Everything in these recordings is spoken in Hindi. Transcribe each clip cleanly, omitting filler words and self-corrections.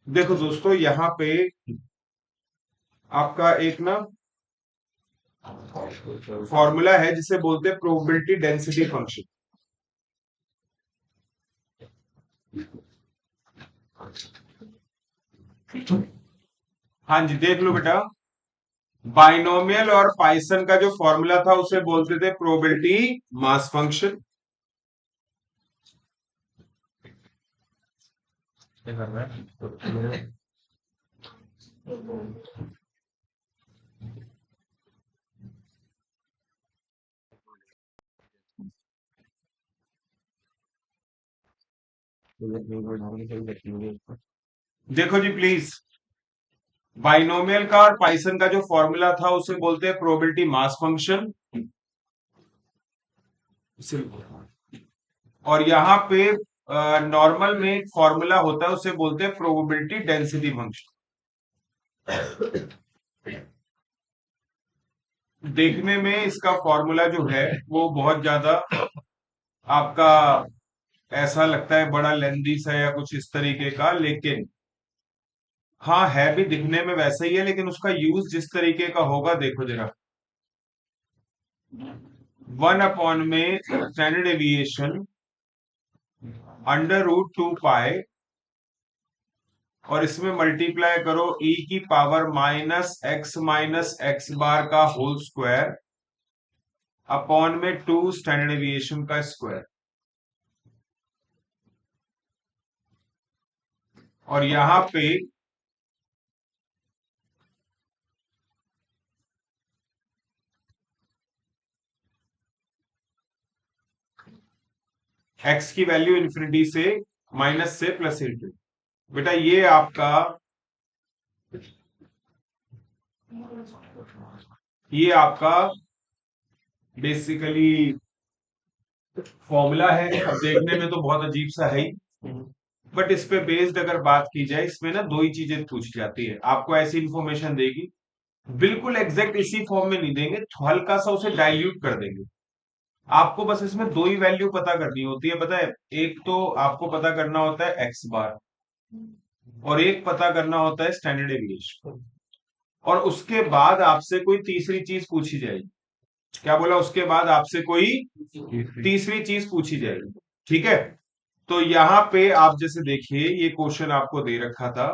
देखो दोस्तों, यहाँ पे आपका एक ना फॉर्मूला है जिसे बोलते हैं प्रोबेबिलिटी डेंसिटी फंक्शन। हाँ जी, देख लो बेटा। बाइनोमियल और पाइसन का जो फॉर्मूला था उसे बोलते थे प्रोबेबिलिटी मास फंक्शन। देखो जी प्लीज, बाइनोमियल का और पाइसन का जो फॉर्मूला था उसे बोलते हैं प्रोबेबिलिटी मास फंक्शन। और यहाँ पे नॉर्मल में एक फॉर्मूला होता है उसे बोलते हैं प्रोबेबिलिटी डेंसिटी फंक्शन। देखने में इसका फॉर्मूला जो है वो बहुत ज्यादा आपका ऐसा लगता है बड़ा लेंदी सा या कुछ इस तरीके का, लेकिन हाँ है भी दिखने में वैसा ही है, लेकिन उसका यूज जिस तरीके का होगा देखो जरा। 1 अपॉन में स्टैंडर्ड डेविएशन √2 पाई, और इसमें मल्टीप्लाई करो e की पावर -x का होल स्क्वायर अपॉन में 2 स्टैंडर्ड डेविएशन का स्क्वायर। और यहां पे x की वैल्यू इंफिनिटी से माइनस से प्लस इंटू। बेटा ये आपका बेसिकली फॉर्मूला है। अब देखने में तो बहुत अजीब सा है ही, बट इस पे बेस्ड अगर बात की जाए, इसमें ना दो ही चीजें पूछी जाती है। आपको ऐसी इंफॉर्मेशन देगी, बिल्कुल एग्जैक्ट इसी फॉर्म में नहीं देंगे, हल्का सा उसे डाइल्यूट कर देंगे। आपको बस इसमें दो ही वैल्यू पता करनी होती है, पता है। एक तो आपको पता करना होता है एक्स बार, और एक पता करना होता है स्टैंडर्ड डेविएशन। और उसके बाद आपसे कोई तीसरी चीज पूछी जाएगी। क्या बोला? उसके बाद आपसे कोई तीसरी चीज पूछी जाएगी। ठीक है, तो यहां पे आप जैसे देखिए, ये क्वेश्चन आपको दे रखा था,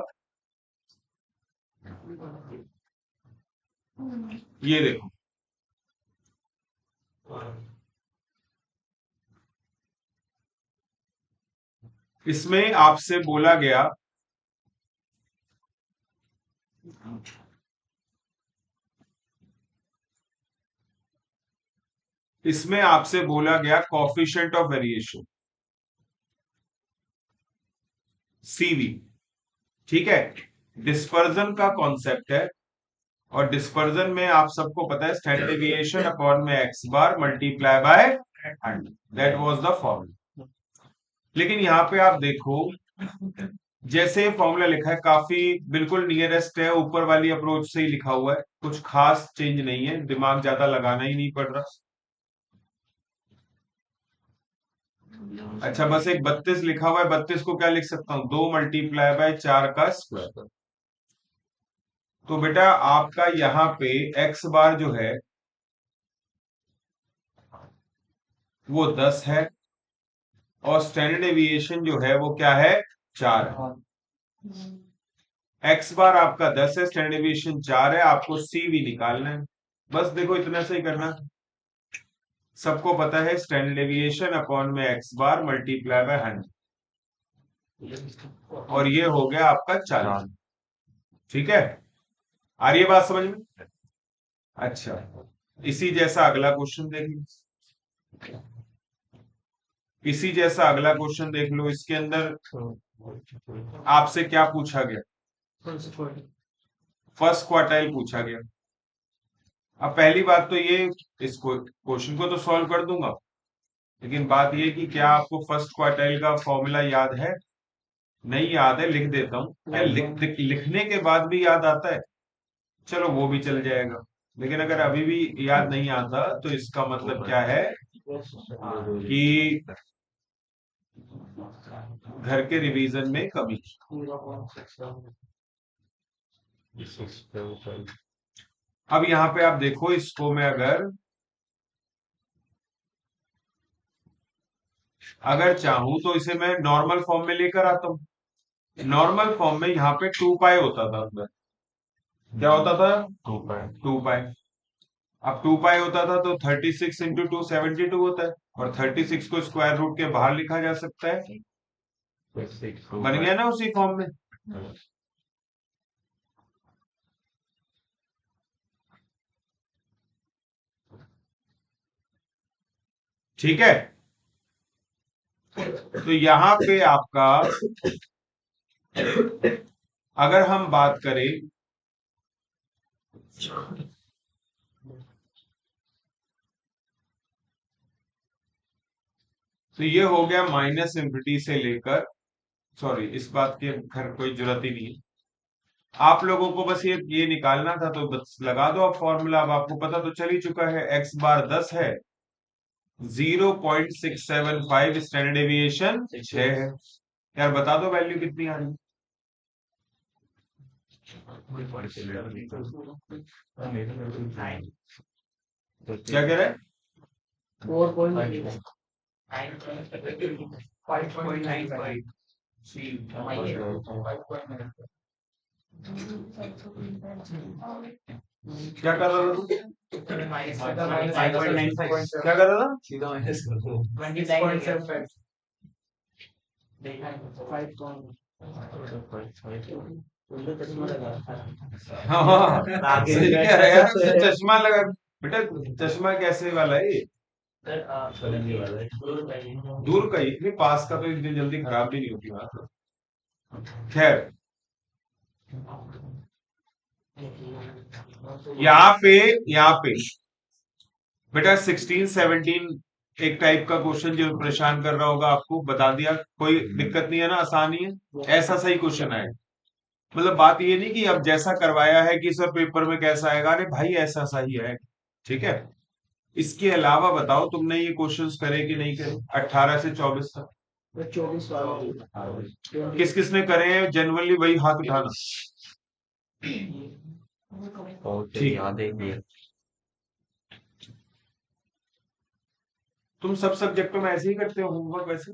ये देखो। इसमें आपसे बोला गया, इसमें आपसे बोला गया कॉफिशिएंट ऑफ वेरिएशन सीवी। ठीक है, डिस्पर्जन का कॉन्सेप्ट है, और डिस्पर्जन में आप सबको पता है स्टैंडर्ड डेविएशन अपॉन में x bar multiply by 100। That was the formula. लेकिन यहाँ पे आप देखो, जैसे फॉर्मूला लिखा है काफी बिल्कुल नियरेस्ट है, ऊपर वाली अप्रोच से ही लिखा हुआ है, कुछ खास चेंज नहीं है, दिमाग ज्यादा लगाना ही नहीं पड़ रहा। अच्छा, बस एक 32 लिखा हुआ है, 32 को क्या लिख सकता हूं? 2 × 4 का स्क्वायर। तो बेटा आपका यहाँ पे एक्स बार जो है वो 10 है, और स्टैंडर्ड डेविएशन जो है वो क्या है? 4 है। एक्स बार आपका 10 है, स्टैंडर्ड डेविएशन 4 है, आपको सी भी निकालना है। बस देखो इतना सही करना है। सबको पता है स्टैंडर्ड डेविएशन अपॉन में एक्स बार मल्टीप्लाई बाय 100, और ये हो गया आपका 40। ठीक है, आ रही है बात समझ में? अच्छा, इसी जैसा अगला क्वेश्चन देख लो। इसी जैसा अगला क्वेश्चन देख लो, इसके अंदर आपसे क्या पूछा गया? फर्स्ट क्वार्टाइल पूछा गया। अब पहली बात तो ये, इसको क्वेश्चन को तो सॉल्व कर दूंगा, लेकिन बात ये कि क्या आपको फर्स्ट क्वार्टाइल का फॉर्मूला याद है? नहीं याद है, लिख देता हूं। क्या लिखने के बाद भी याद आता है? चलो वो भी चल जाएगा, लेकिन अगर अभी भी याद नहीं आता तो इसका मतलब क्या है कि घर के रिवीजन में कमी। अब यहाँ पे आप देखो, इसको मैं अगर चाहूं तो इसे मैं नॉर्मल फॉर्म में लेकर आता हूं। नॉर्मल फॉर्म में यहाँ पे 2 पाई होता था अंदर। क्या होता था? 2 पाई। अब 2 पाई होता था तो 36 × 2 72 होता है, और 36 को स्क्वायर रूट के बाहर लिखा जा सकता है। बन गया ना उसी फॉर्म में। ठीक है, तो यहां पे आपका अगर हम बात करें तो ये हो गया माइनस इंफिनिटी से लेकर, सॉरी इस बात की खैर कोई जरूरत ही नहीं है, आप लोगों को बस ये निकालना था तो बस लगा दो आप फॉर्मूला। अब आपको पता तो चल ही चुका है, x बार 10 है, 0.675 स्टैंडर्ड डेविएशन 6 है। यार बता दो वैल्यू कितनी आ रही है? क्या कह रहे हैं? 5.95। क्या कर रहा था तू? क्या कर रहा था? सीधा माइनस कर दो। 26.75। हाँ सही कह रहा है यार, उसने चश्मा लगा। बेटा चश्मा कैसे वाला है ये? दूर का ही नहीं, पास का तो इतनी जल्दी खराब भी नहीं होती बात। खैर, यहाँ पे बेटा 16 17 एक टाइप का क्वेश्चन जो परेशान कर रहा होगा आपको, बता दिया, कोई दिक्कत नहीं है ना, आसान ही है, ऐसा सही क्वेश्चन आए। मतलब बात ये नहीं कि अब जैसा करवाया है कि सर पेपर में कैसा आएगा, अरे भाई ऐसा सही है। ठीक है, इसके अलावा बताओ तुमने ये क्वेश्चंस करे कि नहीं करे 18 से 24 तक? 24 वाला किस किस ने करे हैं जनरली, वही हाथ उठाना। ठीक, याद है। तुम सब सब्जेक्टों में ऐसे ही करते हो होमवर्क वैसे?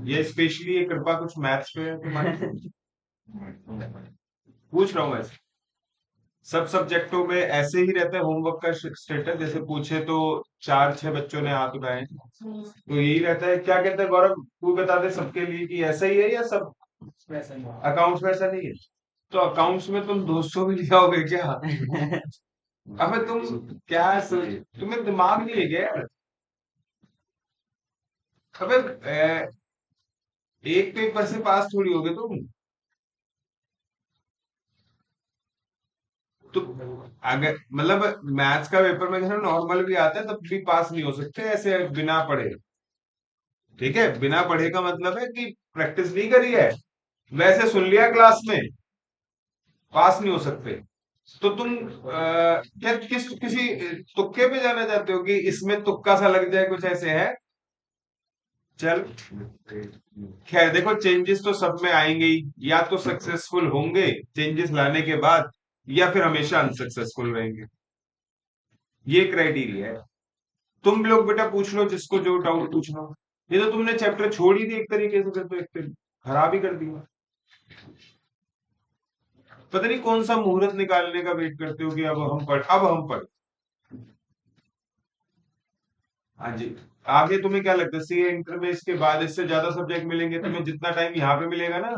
ये स्पेशली ये कृपा कुछ मैथ्स पे है तुम्हारी? पूछ रहा हूँ ऐसे, सब सब्जेक्टों में ऐसे ही रहता है होमवर्क का स्टेटस? जैसे पूछे तो 4 6 बच्चों ने हाथ उठाए, तो यही रहता है? क्या कहते हैं गौरव, तू बता दे सबके लिए कि ऐसा ही है या सब अकाउंट्स में ऐसा नहीं है? तो अकाउंट्स में तुम 200 भी ले आओगे क्या? अबे तुम क्या सोच, तुम्हें दिमाग नहीं है क्या यार? अबे एक पेपर से पास थोड़ी होगे तुम। तो अगर मतलब मैथ्स का पेपर में नॉर्मल भी आता है तब भी पास नहीं हो सकते ऐसे बिना पढ़े। ठीक है, बिना पढ़े का मतलब है कि प्रैक्टिस नहीं करी है, वैसे सुन लिया क्लास में, पास नहीं हो सकते। तो तुम क्या किसी तुक्के पे जाना चाहते हो कि इसमें तुक्का सा लग जाए, कुछ ऐसे है? चल खैर देखो, चेंजेस तो सब में आएंगे ही, या तो सक्सेसफुल होंगे चेंजेस लाने के बाद, या फिर हमेशा अनसक्सेसफुल रहेंगे। ये क्राइटेरिया है। तुम लोग बेटा पूछ लो जिसको जो डाउट पूछना हो। ये तो तुमने चैप्टर छोड़ ही दिया एक तरीके से, फिर तो एक तरीके खराब ही कर दिया। पता नहीं कौन सा मुहूर्त निकालने का वेट करते हो कि अब हम पढ़। हाँ जी, आगे तुम्हें क्या लगता है सीए इंटर में इसके बाद इससे ज्यादा सब्जेक्ट मिलेंगे तुम्हें? जितना टाइम यहाँ पे मिलेगा ना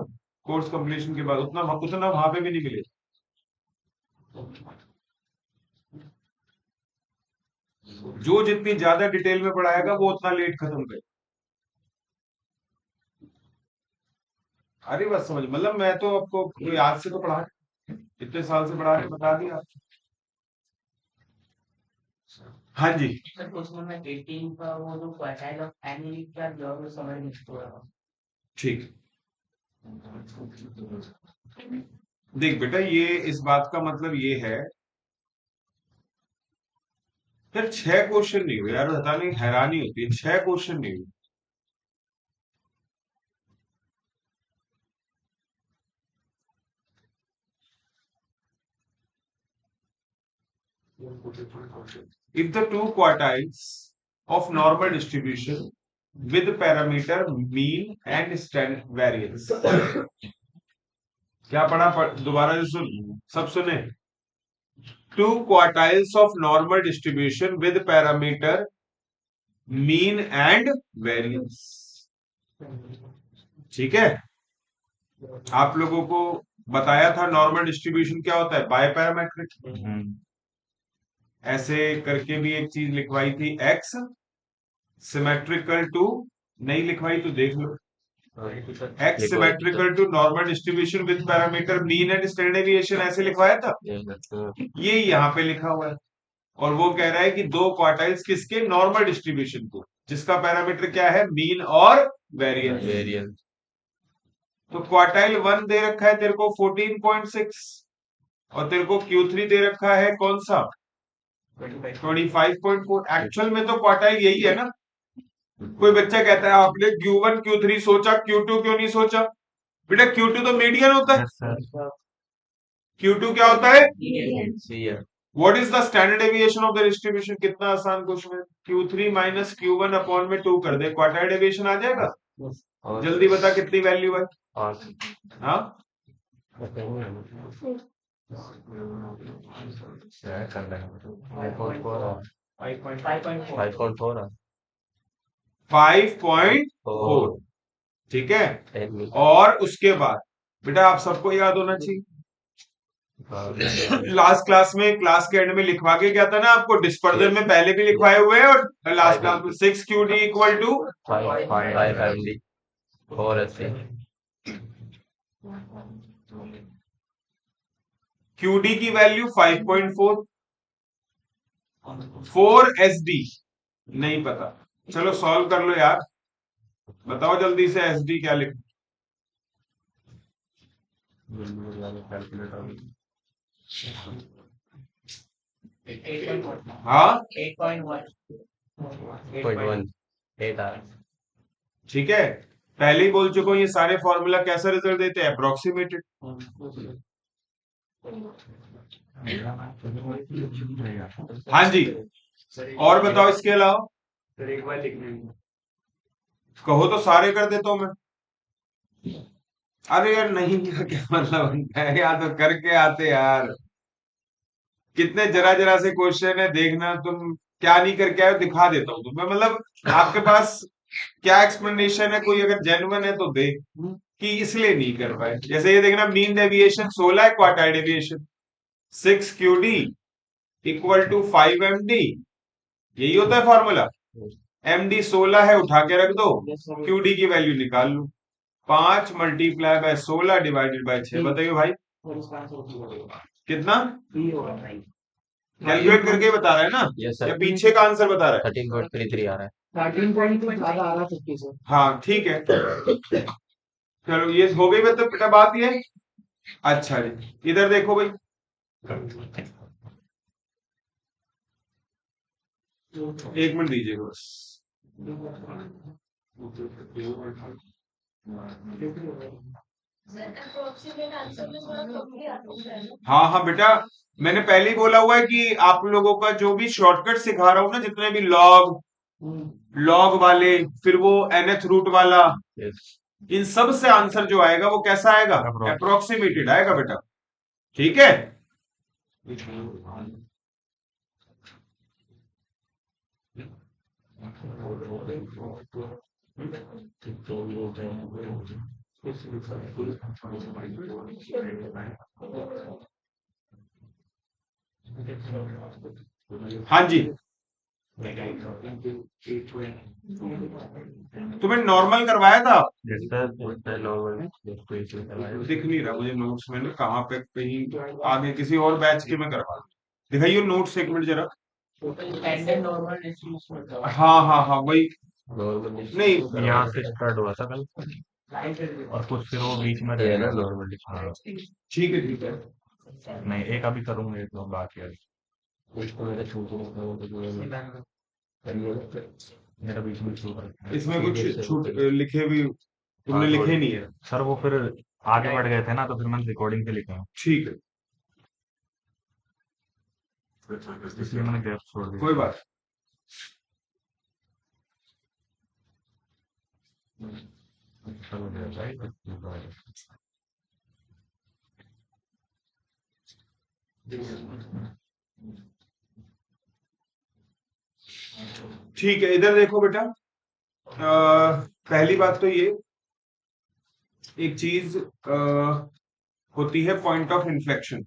कोर्स कंप्लीशन के बाद, उतना उतना वहां पे भी नहीं मिलेगा। जो जितनी ज्यादा डिटेल में पढ़ाएगा वो उतना लेट खत्म करे। अरे बस समझ, मतलब मैं तो आपको कोई आज से तो पढ़ा, इतने साल से पढ़ा रहे, बता दिया आपको। हाँ जी, सर उसमें मैं 18 का वो जो क्वार्टाइल ऑफ एनुअल का जॉब समझ नहीं पड़ा। ठीक। देख बेटा, ये इस बात का मतलब ये है यार, 6 क्वेश्चन नहीं हुए यार, बता नहीं हैरानी होती है, 6 क्वेश्चन नहीं हुए। if the two quartiles of normal distribution with parameter mean and standard variance. क्या पढ़ा दोबारा से सुन, सब सुने. Two quartiles of normal distribution with parameter mean and variance. ठीक है, आप लोगों को बताया था नॉर्मल डिस्ट्रीब्यूशन क्या होता है, बाय पैरामेट्रिक. ऐसे करके भी एक चीज लिखवाई थी, एक्स सिमेट्रिकल टू, नहीं लिखवाई तो देख लो. X symmetrical to normal distribution with parameter mean and standard deviation, ऐसे लिखवाया था. ये यहाँ पे लिखा हुआ है, और वो कह रहा है कि दो क्वार्टाइल्स किसके, नॉर्मल डिस्ट्रीब्यूशन को, जिसका पैरामीटर क्या है, मीन और वेरिएंस. तो क्वार्टाइल 1 दे रखा है तेरे को 14.6, और तेरे को Q3 दे रखा है कौन सा, 25.4. एक्चुअल में तो क्वार्टाइल यही है ना. कोई बच्चा कहता है आपने Q1 Q3 सोचा, Q2 क्यों नहीं सोचा? बेटा Q2 तो मीडियन होता है. Q2 क्या होता है? What is the standard deviation of the distribution? कितना आसान क्वेश्चन है. Q3 माइनस Q1 अपॉन में 2 कर दे, क्वार्टाइल डेविएशन आ जाएगा. जल्दी बता कितनी वैल्यू है. हाँ, फाइव पॉइंट 5.4. ठीक है, और उसके बाद बेटा आप सबको याद होना चाहिए, लास्ट क्लास में, क्लास के एंड में लिखवा के क्या था ना आपको, डिस्पर्जन में पहले भी लिखवाए हुए हैं, और लास्ट क्लास में 6QD equal to 5MD 4SC. QD की वैल्यू 5.4, 4SD नहीं पता, चलो सॉल्व कर लो यार, बताओ जल्दी से SD क्या लिख. हाँ 8.1 ठीक है, पहले ही बोल चुका हूं, ये सारे फॉर्मूला कैसा रिजल्ट देते हैं, अप्रोक्सीमेटेड. हाँ जी, और बताओ इसके अलावा, कहो तो सारे कर देता हूं मैं. अरे यार नहीं, क्या मतलब है, या तो करके आते यार. कितने जरा जरा से क्वेश्चन है, देखना तुम क्या नहीं करके आए, दिखा देता हूँ तुम्हें. मतलब आपके पास क्या एक्सप्लेनेशन है, कोई अगर जेन्युइन है तो दे कि इसलिए नहीं कर पाए. जैसे ये देखना, मीन डेविएशन 16 है, quartile deviation 6QD equal to 5MD, यही होता है फॉर्मूला. MD 16 है, उठा के रख दो, QD की वैल्यू निकाल लो. 5 मल्टीप्लाई बाय 16 डिवाइडेड बाय 6, बताइए भाई कितना. कैलकुलेट करके बता रहा है ना, या पीछे का आंसर बता रहा है. 13.33 आ रहा है. 13.2 ज्यादा आ रहा है 50 से. हाँ ठीक है, चलो ये हो गई मतलब बेटा बात ये. अच्छा जी, इधर देखो भाई, एक मिनट दीजिएगा बस. हाँ हाँ बेटा, मैंने पहले ही बोला हुआ है कि आप लोगों का जो भी शॉर्टकट सिखा रहा हूं ना, जितने भी लॉग वाले, फिर वो nth रूट वाला, इन सब से आंसर जो आएगा वो कैसा आएगा, अप्रोक्सीमेटेड आएगा बेटा. ठीक है, हाँ जी. तुम्हें नॉर्मल करवाया था, दिख नहीं रहा मुझे नोट्स में ना, कहाँ पे कहीं आगे किसी और बैच के में करवा. दिखाइए नोट्स एक मिनट जरा. हाँ हाँ हाँ वही, नहीं यहाँ से स्टार्ट हुआ था कल, और कुछ फिर वो बीच में रहेगा नॉर्मल. ठीक है ठीक है. नहीं, एक अभी करूंगा, एक और बाकी है. मेरा बीच में छूट रहा है. इसमें कुछ छूट लिखे भी तुमने लिखे नहीं है. सर वो फिर आगे बढ़ गए थे ना, तो फिर मैंने रिकॉर्डिंग पे लिखा है. ठीक है, इसलिए मैंने गैप छोड़ दिया। कोई बात चलो गया, राइट। ठीक है। इधर देखो बेटा, पहली बात तो ये एक चीज होती है पॉइंट ऑफ इन्फ्लेक्शन।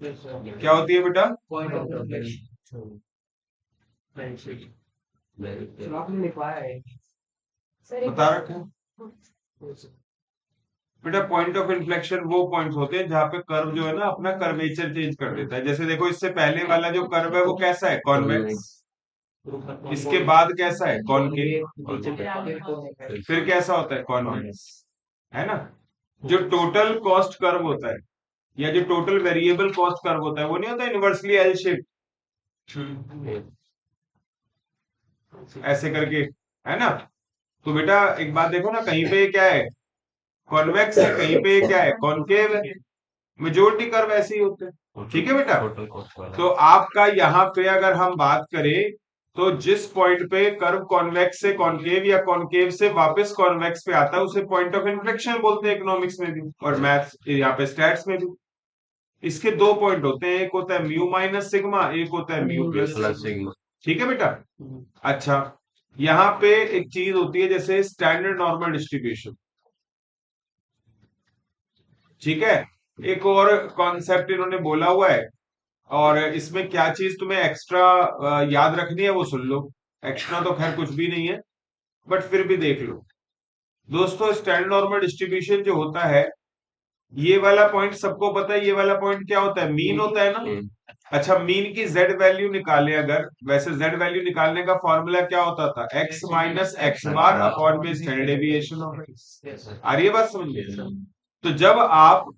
क्या होती है बेटा? Point of inflection. सर आपने लिखवाया है बता रखा है बेटा। पॉइंट ऑफ इन्फ्लेक्शन वो पॉइंट्स होते हैं जहां पे कर्व जो है ना अपना कर्वेचर चेंज कर देता है। जैसे देखो, इससे पहले वाला जो कर्व है वो कैसा है? कॉन्वेक्स। इसके बाद कैसा है? कॉनकेव। फिर कैसा होता है? कॉन्वेक्स, है ना। जो टोटल कॉस्ट कर्व होता है या जो टोटल वेरिएबल कॉस्ट कर्व होता है वो नहीं होता इनवर्सली एल शेप, ऐसे करके, है ना। तो बेटा एक बात देखो ना, कहीं पे क्या है? कॉन्वेक्स है, कहीं पे क्या है? कॉनकेव है। मेजोरिटी कर्व ऐसे ही होते हैं, ठीक है बेटा। टोटल कॉस्ट वाला। तो आपका यहाँ पे अगर हम बात करें तो जिस पॉइंट पे कर्व कॉन्वेक्स से कॉनकेव या कॉनकेव से वापस कॉन्वेक्स पे आता है उसे पॉइंट ऑफ इन्फ्लेक्शन बोलते हैं, इकोनॉमिक्स में भी और मैथ्स यहाँ पे स्टैट्स में भी। इसके दो पॉइंट होते हैं, एक होता है म्यू माइनस सिग्मा, एक होता है म्यू प्लस सिग्मा। ठीक है बेटा। अच्छा, यहाँ पे एक चीज होती है जैसे स्टैंडर्ड नॉर्मल डिस्ट्रीब्यूशन, ठीक है। एक और कॉन्सेप्ट इन्होंने बोला हुआ है, और इसमें क्या चीज तुम्हें एक्स्ट्रा याद रखनी है वो सुन लो। एक्स्ट्रा तो खैर कुछ भी नहीं है, बट फिर भी देख लो दोस्तों। स्टैंडर्ड नॉर्मल डिस्ट्रीब्यूशन जो होता है, ये वाला पॉइंट सबको पता है, ये वाला पॉइंट क्या होता है? मीन होता है ना। अच्छा, मीन की जेड वैल्यू निकाले अगर, वैसे जेड वैल्यू निकालने का फॉर्मूला क्या होता था? X minus x bar upon में स्टैंडर्ड डेविएशन। आ रही है बात समझ में? तो जब आप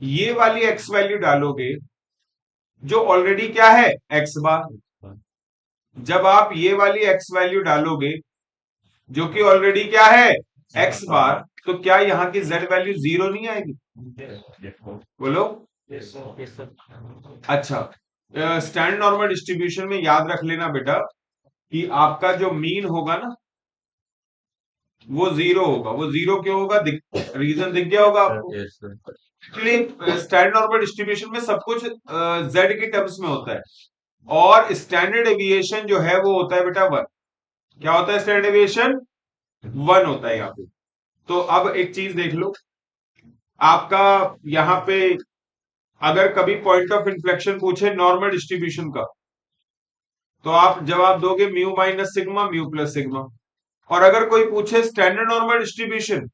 ये वाली एक्स वैल्यू डालोगे जो ऑलरेडी क्या है? एक्स बार, जब आप ये वाली एक्स वैल्यू डालोगे जो कि ऑलरेडी क्या है? एक्स बार, तो क्या यहाँ की जेड वैल्यू जीरो नहीं आएगी? बोलो। अच्छा, स्टैंडर्ड नॉर्मल डिस्ट्रीब्यूशन में याद रख लेना बेटा कि आपका जो मीन होगा ना वो जीरो होगा। वो जीरो क्यों होगा? रीजन दिख गया होगा आपको। एक्चुअली स्टैंडर्ड नॉर्मल डिस्ट्रीब्यूशन में सब कुछ जेड की टर्म्स में होता है, और स्टैंडर्ड डेविएशन जो है वो होता है बेटा 1। क्या होता है? स्टैंडर्ड डेविएशन 1 होता है यहाँ पे। तो अब एक चीज देख लो, आपका यहाँ पे अगर कभी पॉइंट ऑफ इन्फ्लेक्शन पूछे नॉर्मल डिस्ट्रीब्यूशन का, तो आप जवाब दोगे mu minus sigma, mu plus sigma. और अगर कोई पूछे स्टैंडर्ड नॉर्मल डिस्ट्रीब्यूशन,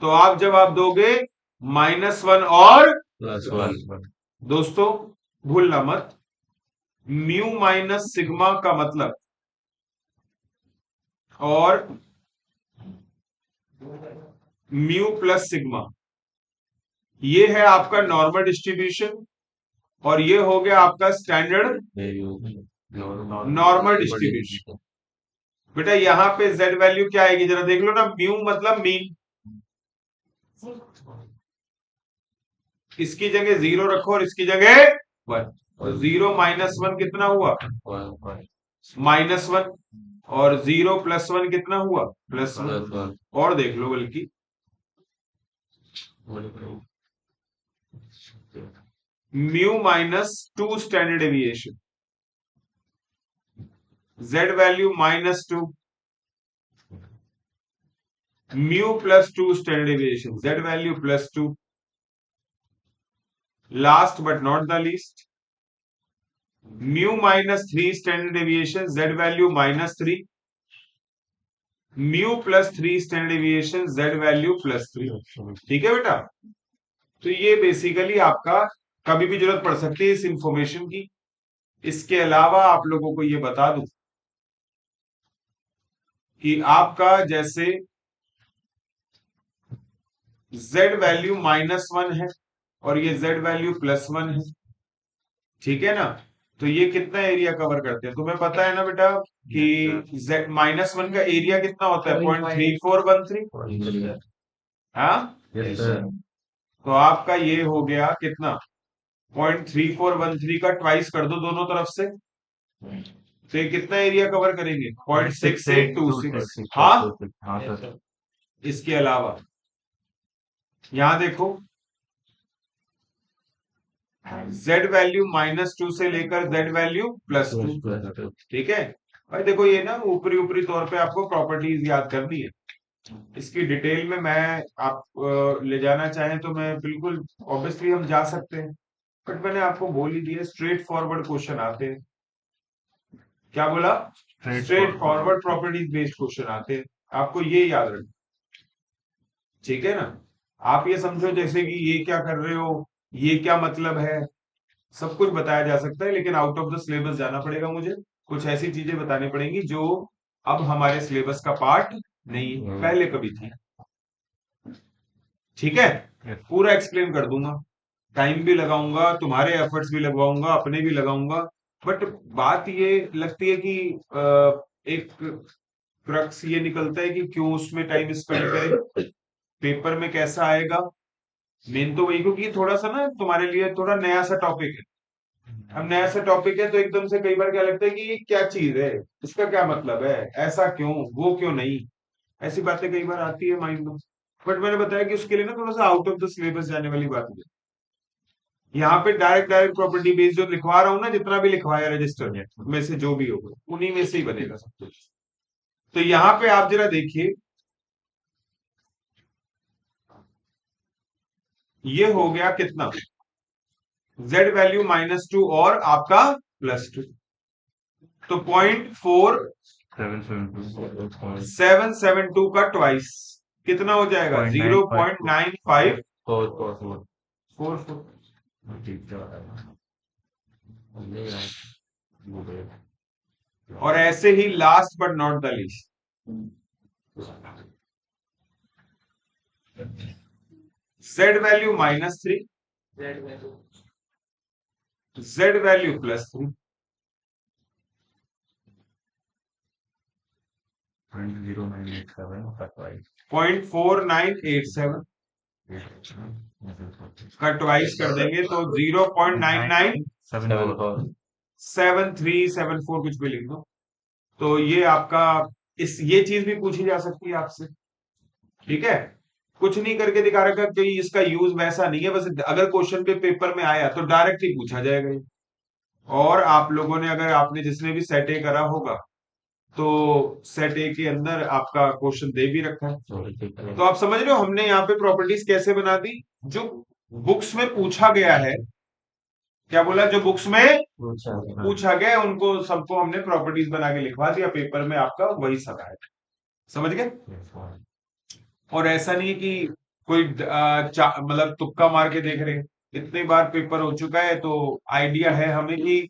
तो आप जवाब दोगे -1 और +1। दोस्तों भूलना मत, म्यू माइनस सिग्मा का मतलब और म्यू प्लस सिग्मा, ये है आपका नॉर्मल डिस्ट्रीब्यूशन, और ये हो गया आपका स्टैंडर्ड नॉर्मल डिस्ट्रीब्यूशन। बेटा यहाँ पे जेड वैल्यू क्या आएगी जरा देख लो ना। म्यू मतलब मीन, इसकी जगह 0 रखो और इसकी जगह 1, और 0 - 1 कितना हुआ? -1, और 0 + 1 कितना हुआ? +1। और देख लो बल्कि mu -2 standard deviation, Z value -2, mu +2 standard deviation, Z value +2। Last but not the least, mu -3 standard deviation, Z value -3, mu +3 standard deviation, Z value +3। ठीक है बेटा। तो ये बेसिकली आपका कभी भी जरूरत पड़ सकती है इस इंफॉर्मेशन की। इसके अलावा आप लोगों को ये बता दूं कि आपका जैसे z वैल्यू -1 है और ये z वैल्यू +1 है, ठीक है ना। तो ये कितना एरिया कवर करते हैं तुम्हें पता है ना बेटा कि z -1 का एरिया कितना होता है? 0.3413। हाँ, तो आपका ये हो गया कितना? 0.3413 का ट्वाइस कर दो दोनों तरफ से, तो ये कितना एरिया कवर करेंगे? 0.6826। हाँ, हाँ सर। इसके अलावा यहां देखो, z वैल्यू -2 से लेकर z वैल्यू +2। ठीक है भाई, देखो ये ना ऊपरी ऊपरी तौर पे आपको प्रॉपर्टीज याद करनी है। इसकी डिटेल में मैं आप ले जाना चाहें तो मैं बिल्कुल ऑब्वियसली हम जा सकते हैं, बट मैंने आपको बोल ही दिया स्ट्रेट फॉरवर्ड क्वेश्चन आते हैं। क्या बोला? Straight forward properties based question आते हैं, आपको ये याद रखना। ठीक है ना? आप ये समझो जैसे कि ये क्या कर रहे हो, ये क्या मतलब है, सब कुछ बताया जा सकता है, लेकिन आउट ऑफ द सिलेबस जाना पड़ेगा मुझे। कुछ ऐसी चीजें बतानी पड़ेंगी जो अब हमारे सिलेबस का पार्ट नहीं है, पहले कभी थी। ठीक है, पूरा एक्सप्लेन कर दूंगा, टाइम भी लगाऊंगा, तुम्हारे एफर्ट्स भी लगवाऊंगा, अपने भी लगाऊंगा। बट बात ये लगती है कि एक क्रक्स ये निकलता है कि क्यों उसमें टाइम स्पेंड करें, पेपर में कैसा आएगा। मेन तो वही, क्योंकि थोड़ा सा ना तुम्हारे लिए थोड़ा नया सा टॉपिक है। अब नया सा टॉपिक है तो एकदम से कई बार क्या लगता है कि ये क्या चीज है, इसका क्या मतलब है, ऐसा क्यों, वो क्यों नहीं, ऐसी बातें कई बार आती है माइंड में। बट मैंने बताया कि उसके लिए ना थोड़ा सा आउट ऑफ द सिलेबस जाने वाली बात है। यहाँ पे डायरेक्ट डायरेक्ट प्रॉपर्टी बेस्ड जो लिखवा रहा हूँ ना, जितना भी लिखवाया रजिस्टर में से जो भी होगा उन्हीं में से ही बनेगा सब कुछ। तो यहाँ पे आप जरा देखिए, ये हो गया कितना, z वैल्यू -2 और आपका +2, तो 0.4772 का ट्वाइस कितना हो जाएगा? 0.9544। और ऐसे ही last but not the least, z value -3, z value +3, 0.4987 का ट्वाइस कर देंगे तो 0.997374 कुछ भी लिख दो। तो ये आपका ये चीज भी पूछी जा सकती है आपसे। ठीक है, कुछ नहीं करके दिखा रखा कि इसका यूज वैसा नहीं है, बस अगर क्वेश्चन पे पेपर में आया तो डायरेक्ट ही पूछा जाएगा ये। और आप लोगों ने, अगर आपने जिसने भी सेट ए करा होगा तो सेट ए के अंदर आपका क्वेश्चन दे भी रखा है। तो आप समझ रहे हो हमने यहाँ पे प्रॉपर्टीज कैसे बना दी, जो बुक्स में पूछा गया है। क्या बोला? जो बुक्स में पूछा गया है उनको सबको हमने प्रॉपर्टीज बना के लिखवा दिया, पेपर में आपका वही सब है। समझ गए? और ऐसा नहीं है कि कोई मतलब तुक्का मार के देख रहे हैं, इतनी बार पेपर हो चुका है तो आइडिया है हमें कि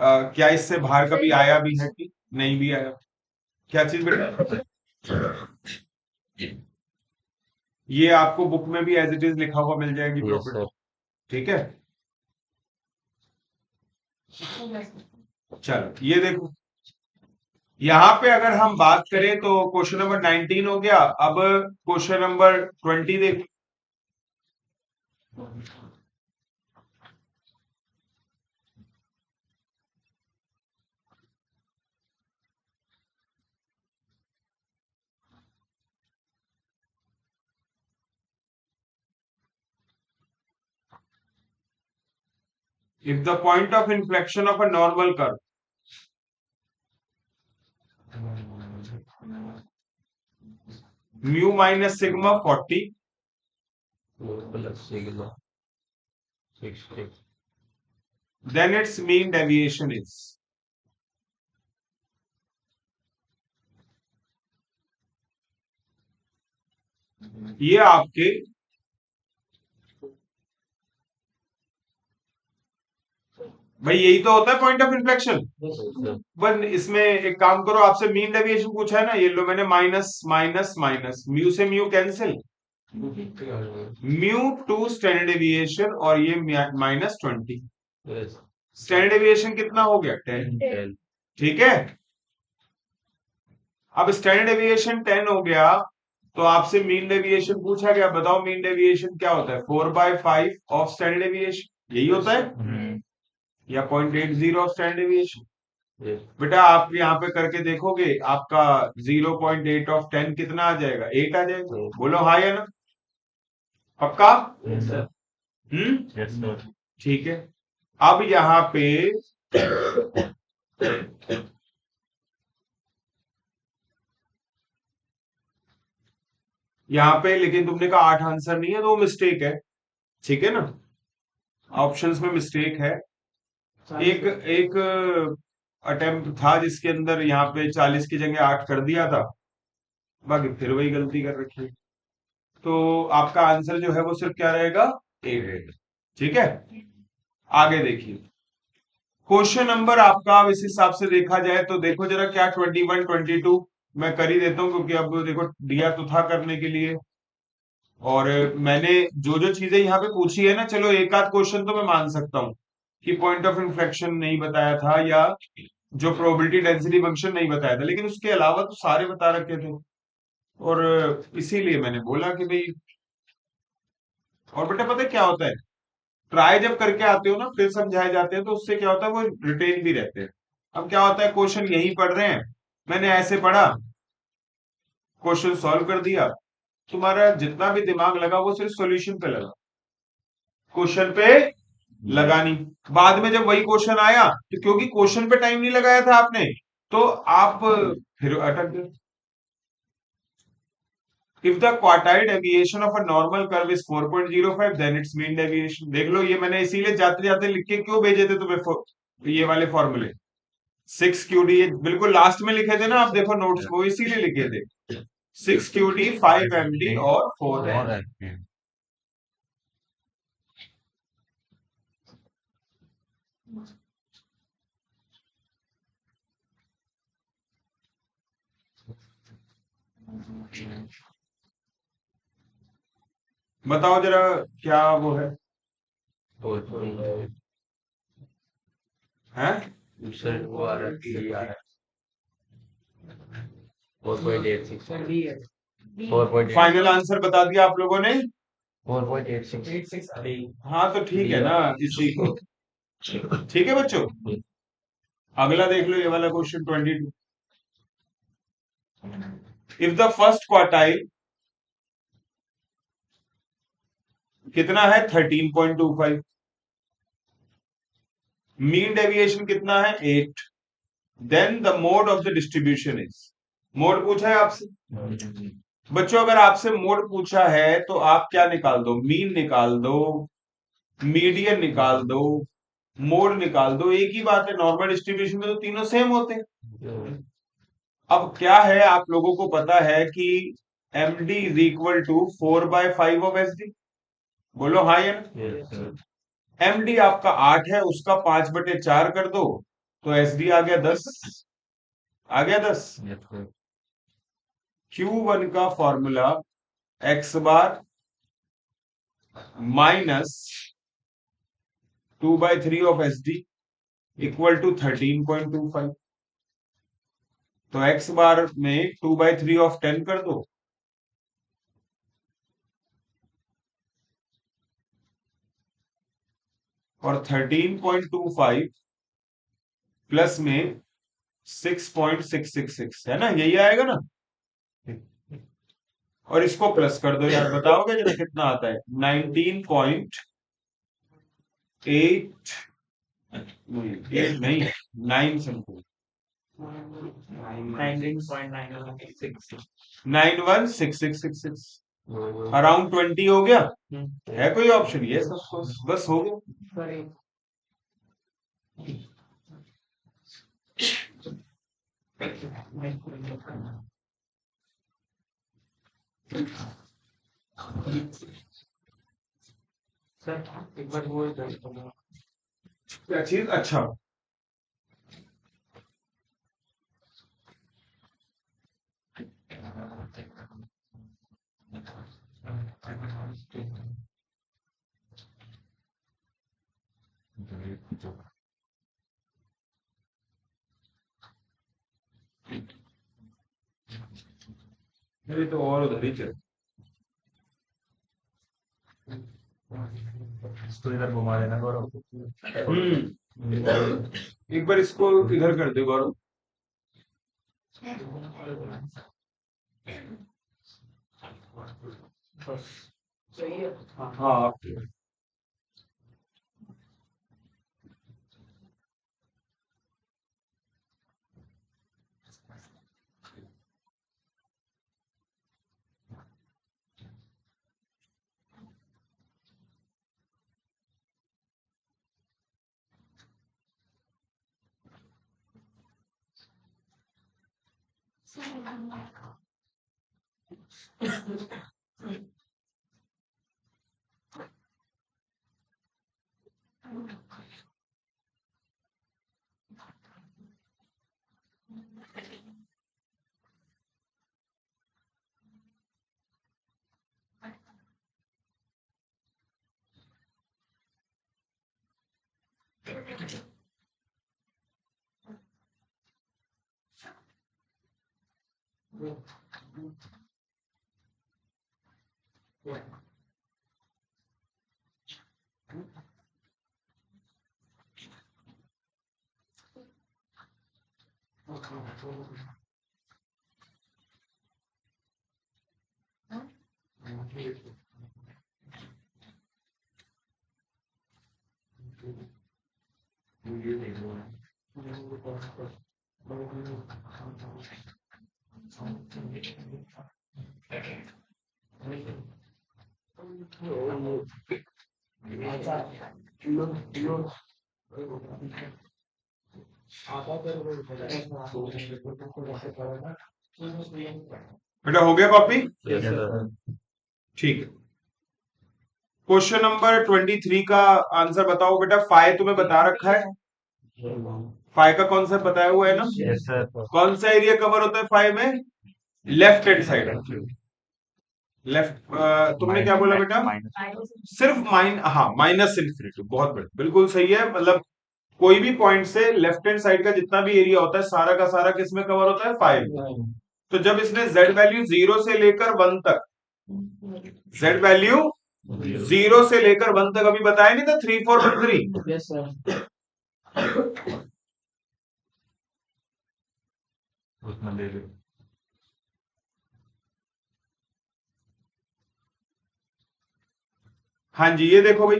क्या इससे बाहर कभी आया भी है कि नहीं भी आया। क्या चीज बेटा? ये आपको बुक में भी एज इट इज लिखा हुआ मिल जाएगी प्रॉपर्टी। ठीक है, चलो ये देखो, यहां पे अगर हम बात करें तो क्वेश्चन नंबर 19 हो गया। अब क्वेश्चन नंबर 20 देखो। If the point of inflection of a normal curve mu minus sigma 40, then its mean deviation is, ये आपके भाई यही तो होता है पॉइंट ऑफ इन्फ्लेक्शन। बस इसमें एक काम करो, आपसे मीन डेविएशन पूछा है ना, ये लो मैंने माइनस माइनस माइनस, म्यू से mu cancel, mu two standard deviation और ये -20। स्टैंडर्ड डेविएशन कितना हो गया? 10। ठीक है, अब स्टैंडर्ड डेविएशन 10 हो गया तो आपसे मीन डेविएशन पूछा गया, बताओ मीन डेविएशन क्या होता है? 4/5 ऑफ स्टैंडर्ड डेविएशन। यही होता है, हम्म, या 0.80 ऑफ स्टैंडर्ड डेविएशन। Yes. बेटा आप यहाँ पे करके देखोगे, आपका 0.8 ऑफ 10 कितना आ जाएगा? 8 आ जाएगा। Yes. बोलो हाँ या ना? पक्का? Yes, sir. Yes sir. ठीक है। अब यहाँ पे लेकिन तुमने कहा 8 आंसर नहीं है, तो वो मिस्टेक है, ठीक है ना? ऑप्शंस में मिस्टेक है। एक एक अटेम्प्ट था जिसके अंदर यहाँ पे 40 की जगह 8 कर दिया था, बाकी फिर वही गलती कर रखी है। तो आपका आंसर जो है वो सिर्फ क्या रहेगा? 8। ठीक है, आगे देखिए। क्वेश्चन नंबर आपका अब इस हिसाब से देखा जाए तो देखो जरा, क्या 21 22 मैं कर ही देता हूँ, क्योंकि अब देखो दिया तो था करने के लिए, और मैंने जो जो चीजें यहाँ पे पूछी है ना, चलो एक आध क्वेश्चन तो मैं मान सकता हूँ कि पॉइंट ऑफ इन्फ्लेक्शन नहीं बताया था, या जो प्रोबेबिलिटी डेंसिटी फंक्शन नहीं बताया था, लेकिन उसके अलावा तो सारे बता रखे थे, और इसीलिए मैंने बोला कि भाई। और बेटा पता है क्या होता है, ट्राई जब करके आते हो ना, फिर समझाए जाते हैं, तो उससे क्या होता है, वो रिटेन भी रहते हैं। अब क्या होता है, क्वेश्चन यही पढ़ रहे हैं, मैंने ऐसे पढ़ा, क्वेश्चन सॉल्व कर दिया, तुम्हारा जितना भी दिमाग लगा वो सिर्फ सॉल्यूशन पे लगा, क्वेश्चन पे लगा नहीं। बाद में जब वही क्वेश्चन आया, तो क्योंकि क्वेश्चन पे टाइम नहीं लगाया था आपने, तो आप फिर अटक गए। If the quartile deviation of a normal curve is 4.05, then its mean deviation। देख लो, ये मैंने इसीलिए जाते जाते लिख के क्यों भेजे थे तुम्हें, ये वाले फॉर्मूले 6QD बिल्कुल लास्ट में लिखे थे ना, आप देखो नोट्स को, इसीलिए लिखे थे 6QD 5MD और 4 और है। है। बताओ जरा क्या वो है, 4.8. हैं? Sir, वो आ रहा है 4.86. 4.8. फाइनल आंसर बता दिया आप लोगों ने? 4.86. हाँ तो ठीक है ना, इसी को। ठीक है बच्चों, अगला देख लो, ये वाला question 22। If the first quartile कितना है? 13.25। मीन डेविएशन कितना है? 8। Then the mode of the distribution is. Mode पूछा है आपसे बच्चों, अगर आपसे मोड पूछा है तो आप क्या निकाल दो? मीन निकाल दो, मीडियन निकाल दो, मोड निकाल दो, एक ही बात है। नॉर्मल डिस्ट्रीब्यूशन में तो तीनों सेम होते हैं। अब क्या है, आप लोगों को पता है कि M D is equal to 4/5 of S D. बोलो हाँ या ना? Yes, sir. एम डी आपका 8 है, उसका 5/4 कर दो, तो एस डी आ गया 10। आ गया 10। Yes sir. Q1 का formula x bar minus 2/3 of S D equal to 13.25। तो x बार में 2/3 ऑफ 10 कर दो, और 13.25 प्लस में 6.666 है ना, यही आएगा ना? और इसको प्लस कर दो यार, बताओगे जरा कितना आता है? 19.8 नहीं 9 समथिंग 916666 अराउंड 20 हो गया। है कोई ऑप्शन? यस ऑफ कोर्स, बस हो गया। सर एक बार वो क्या चीज? अच्छा, मेरी तो और उधर ही चल। इसको इधर घुमा देना गौरव। एक बार इसको इधर कर दे गौरव। हाँ बेटा हो गया कॉपी? Yes, sir. ठीक है। क्वेश्चन नंबर 23 का आंसर बताओ बेटा। फाइ तुम्हें बता रखा है, फाइ का कॉन्सेप्ट बताया हुआ है ना? Yes sir. कौन सा एरिया कवर होता है फाइ में? Left hand side. लेफ्ट तुमने क्या बोला बेटा? सिर्फ माइनस इन्फिनिटी। बहुत बढ़िया, बिल्कुल सही है। मतलब कोई भी पॉइंट से लेफ्ट हैंड साइड का जितना भी एरिया होता है सारा का सारा किस में कवर होता है? 5। तो जब इसने z वैल्यू 0 से लेकर 1 तक, z वैल्यू 0 से लेकर 1 तक अभी बताया नहीं था 3 4 1 3। Yes sir. उसमें ले लो। हाँ जी, ये देखो भाई,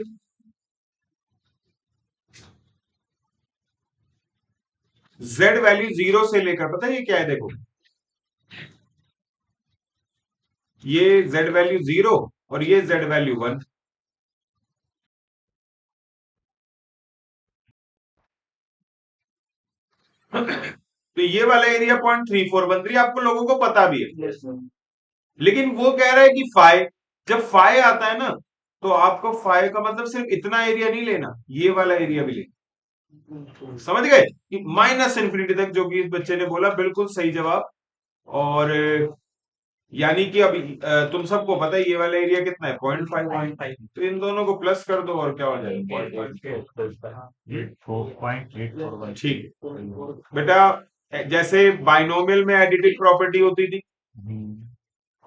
z वैल्यू 0 से लेकर, पता है ये क्या है? देखो, ये z वैल्यू 0 और ये z वैल्यू 1। तो ये वाला एरिया 0.3413 आपको लोगों को पता भी है। Yes sir. लेकिन वो कह रहा है कि फाइ, जब फाइ आता है ना तो आपको फाइ का मतलब सिर्फ इतना एरिया नहीं लेना, ये वाला एरिया भी लेना। समझ गए कि माइनस इन्फिनिटी तक, जो कि इस बच्चे ने बोला बिल्कुल सही जवाब। और यानी कि अभी तुम सबको पता है ये वाला एरिया कितना है? 0.5। तो इन दोनों को प्लस कर दो और क्या हो जाएगा? 4.841। ठीक है बेटा। जैसे बाइनोमियल में एडिटिव प्रॉपर्टी होती थी,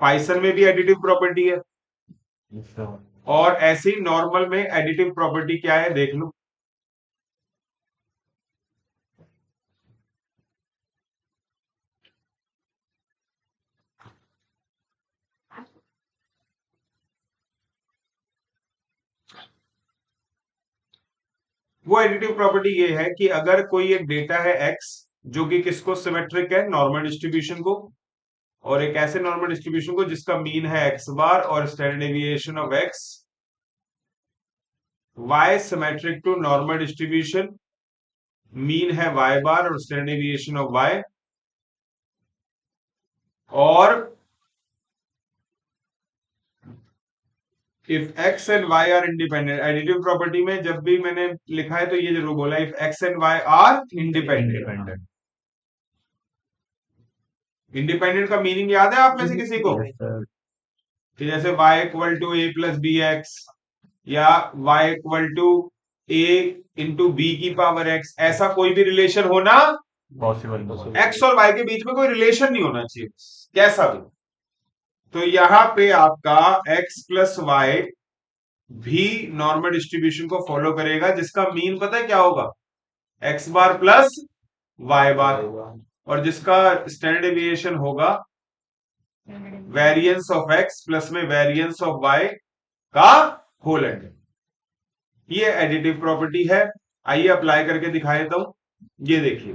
पाइथन में भी एडिटिव प्रॉपर्टी है, और ऐसी नॉर्मल में एडिटिव प्रॉपर्टी क्या है देख लो। वो एडिटिव प्रॉपर्टी ये है कि अगर कोई एक डेटा है x जो कि किसको सिमेट्रिक है, नॉर्मल डिस्ट्रीब्यूशन को, और एक ऐसे नॉर्मल डिस्ट्रीब्यूशन को जिसका मीन है x बार और standard deviation of x, y symmetric to normal distribution, mean है y बार और स्टैंडर्ड डेविएशन ऑफ y, और if x and y are independent. Additive property में जब भी मैंने लिखा है तो ये जरूर बोला, if x and y are independent. Independent का मीनिंग याद है आप में से किसी को? कि जैसे y equal to a plus b x, या y equal to a into b की पावर x, ऐसा कोई भी रिलेशन होना पॉसिबल। x और y के बीच में कोई रिलेशन नहीं होना चाहिए, कैसा भी। तो यहां पे आपका x प्लस वाई भी नॉर्मल डिस्ट्रीब्यूशन को फॉलो करेगा, जिसका मीन पता है क्या होगा, एक्स बार प्लस वाई बार, और जिसका स्टैंडर्ड डेविएशन होगा वेरिएंस ऑफ एक्स प्लस में वेरिएंस ऑफ वाई का होल एंड। ये एडिटिव प्रॉपर्टी है। आइए अप्लाई करके दिखा देता हूं। ये देखिए,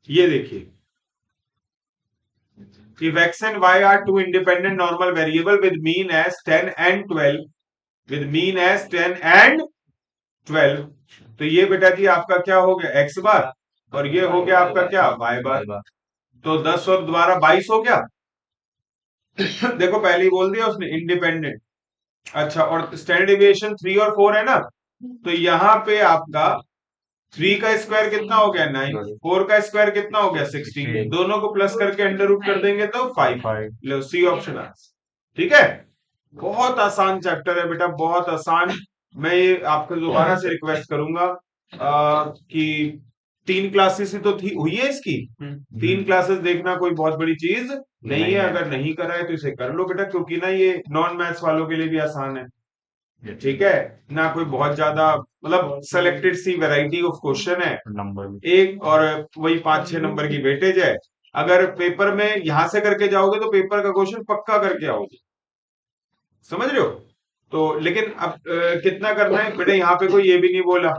ये देखिए, if x and y are two independent normal variable with mean as 10 and 12, with mean as 10 and 12, तो ये बेटा जी आपका क्या हो गया, x बार, और ये हो गया आपका क्या, y बार। तो 10 और दोबारा 22 हो गया। देखो पहले ही बोल दिया उसने, इंडिपेंडेंट। अच्छा, और स्टैंडर्ड डेविएशन 3 और 4 है ना, तो यहाँ पे आपका 3 का स्क्वायर कितना हो गया 9, 4 का स्क्वायर कितना हो गया 16, दोनों को प्लस करके अंडर रूट कर देंगे तो 5। लो सी ऑप्शन है, ठीक है। बहुत आसान चैप्टर है बेटा, बहुत आसान। मैं ये आपको दोबारा से रिक्वेस्ट करूंगा कि 3 क्लासेस ही तो थी हुई है इसकी, 3 क्लासेस देखना कोई बहुत बड़ी चीज नहीं है। अगर नहीं करा है तो इसे कर लो बेटा, क्योंकि ना ये नॉन मैथ्स वालों के लिए भी आसान है, ठीक है ना। कोई बहुत ज्यादा मतलब सेलेक्टेड सी वैरायटी ऑफ क्वेश्चन है, नंबर एक और वही 5-6 नंबर की वेटेज है। अगर पेपर में यहां से करके जाओगे तो पेपर का क्वेश्चन पक्का करके आओगे, समझ रहे हो। तो लेकिन अब कितना करना है बेटा, यहाँ पे कोई ये भी नहीं बोला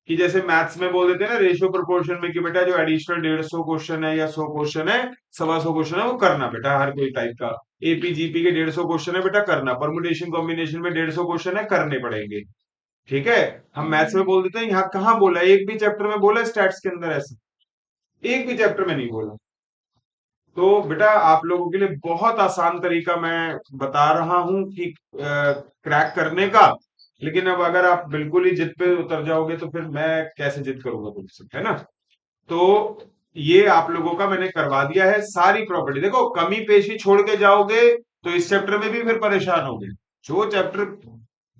कि जैसे मैथ्स में बोल देते हैं ना रेशियो प्रोपोर्शन में, कि बेटा जो एडिशनल 150 क्वेश्चन है या 100 क्वेश्चन है, 125 क्वेश्चन है, वो करना बेटा। हर कोई टाइप का एपीजीपी के 150 क्वेश्चन है बेटा, करना। परमुटेशन कॉम्बिनेशन में 150 क्वेश्चन है, करने पड़ेंगे, ठीक है। हम मैथ्स में बोल देते हैं, यहाँ कहाँ बोला, एक भी चैप्टर में बोला स्टैट्स के अंदर ऐसा, एक भी चैप्टर में नहीं बोला। तो बेटा आप लोगों के लिए बहुत आसान तरीका मैं बता रहा हूं कि क्रैक करने का। लेकिन अब अगर आप बिल्कुल ही जिद पे उतर जाओगे तो फिर मैं कैसे जिद करूंगा तुमसे, है ना। तो ये आप लोगों का मैंने करवा दिया है सारी प्रॉपर्टी। देखो कमी पेशी छोड़ के जाओगे तो इस चैप्टर में भी फिर परेशान होगे। जो चैप्टर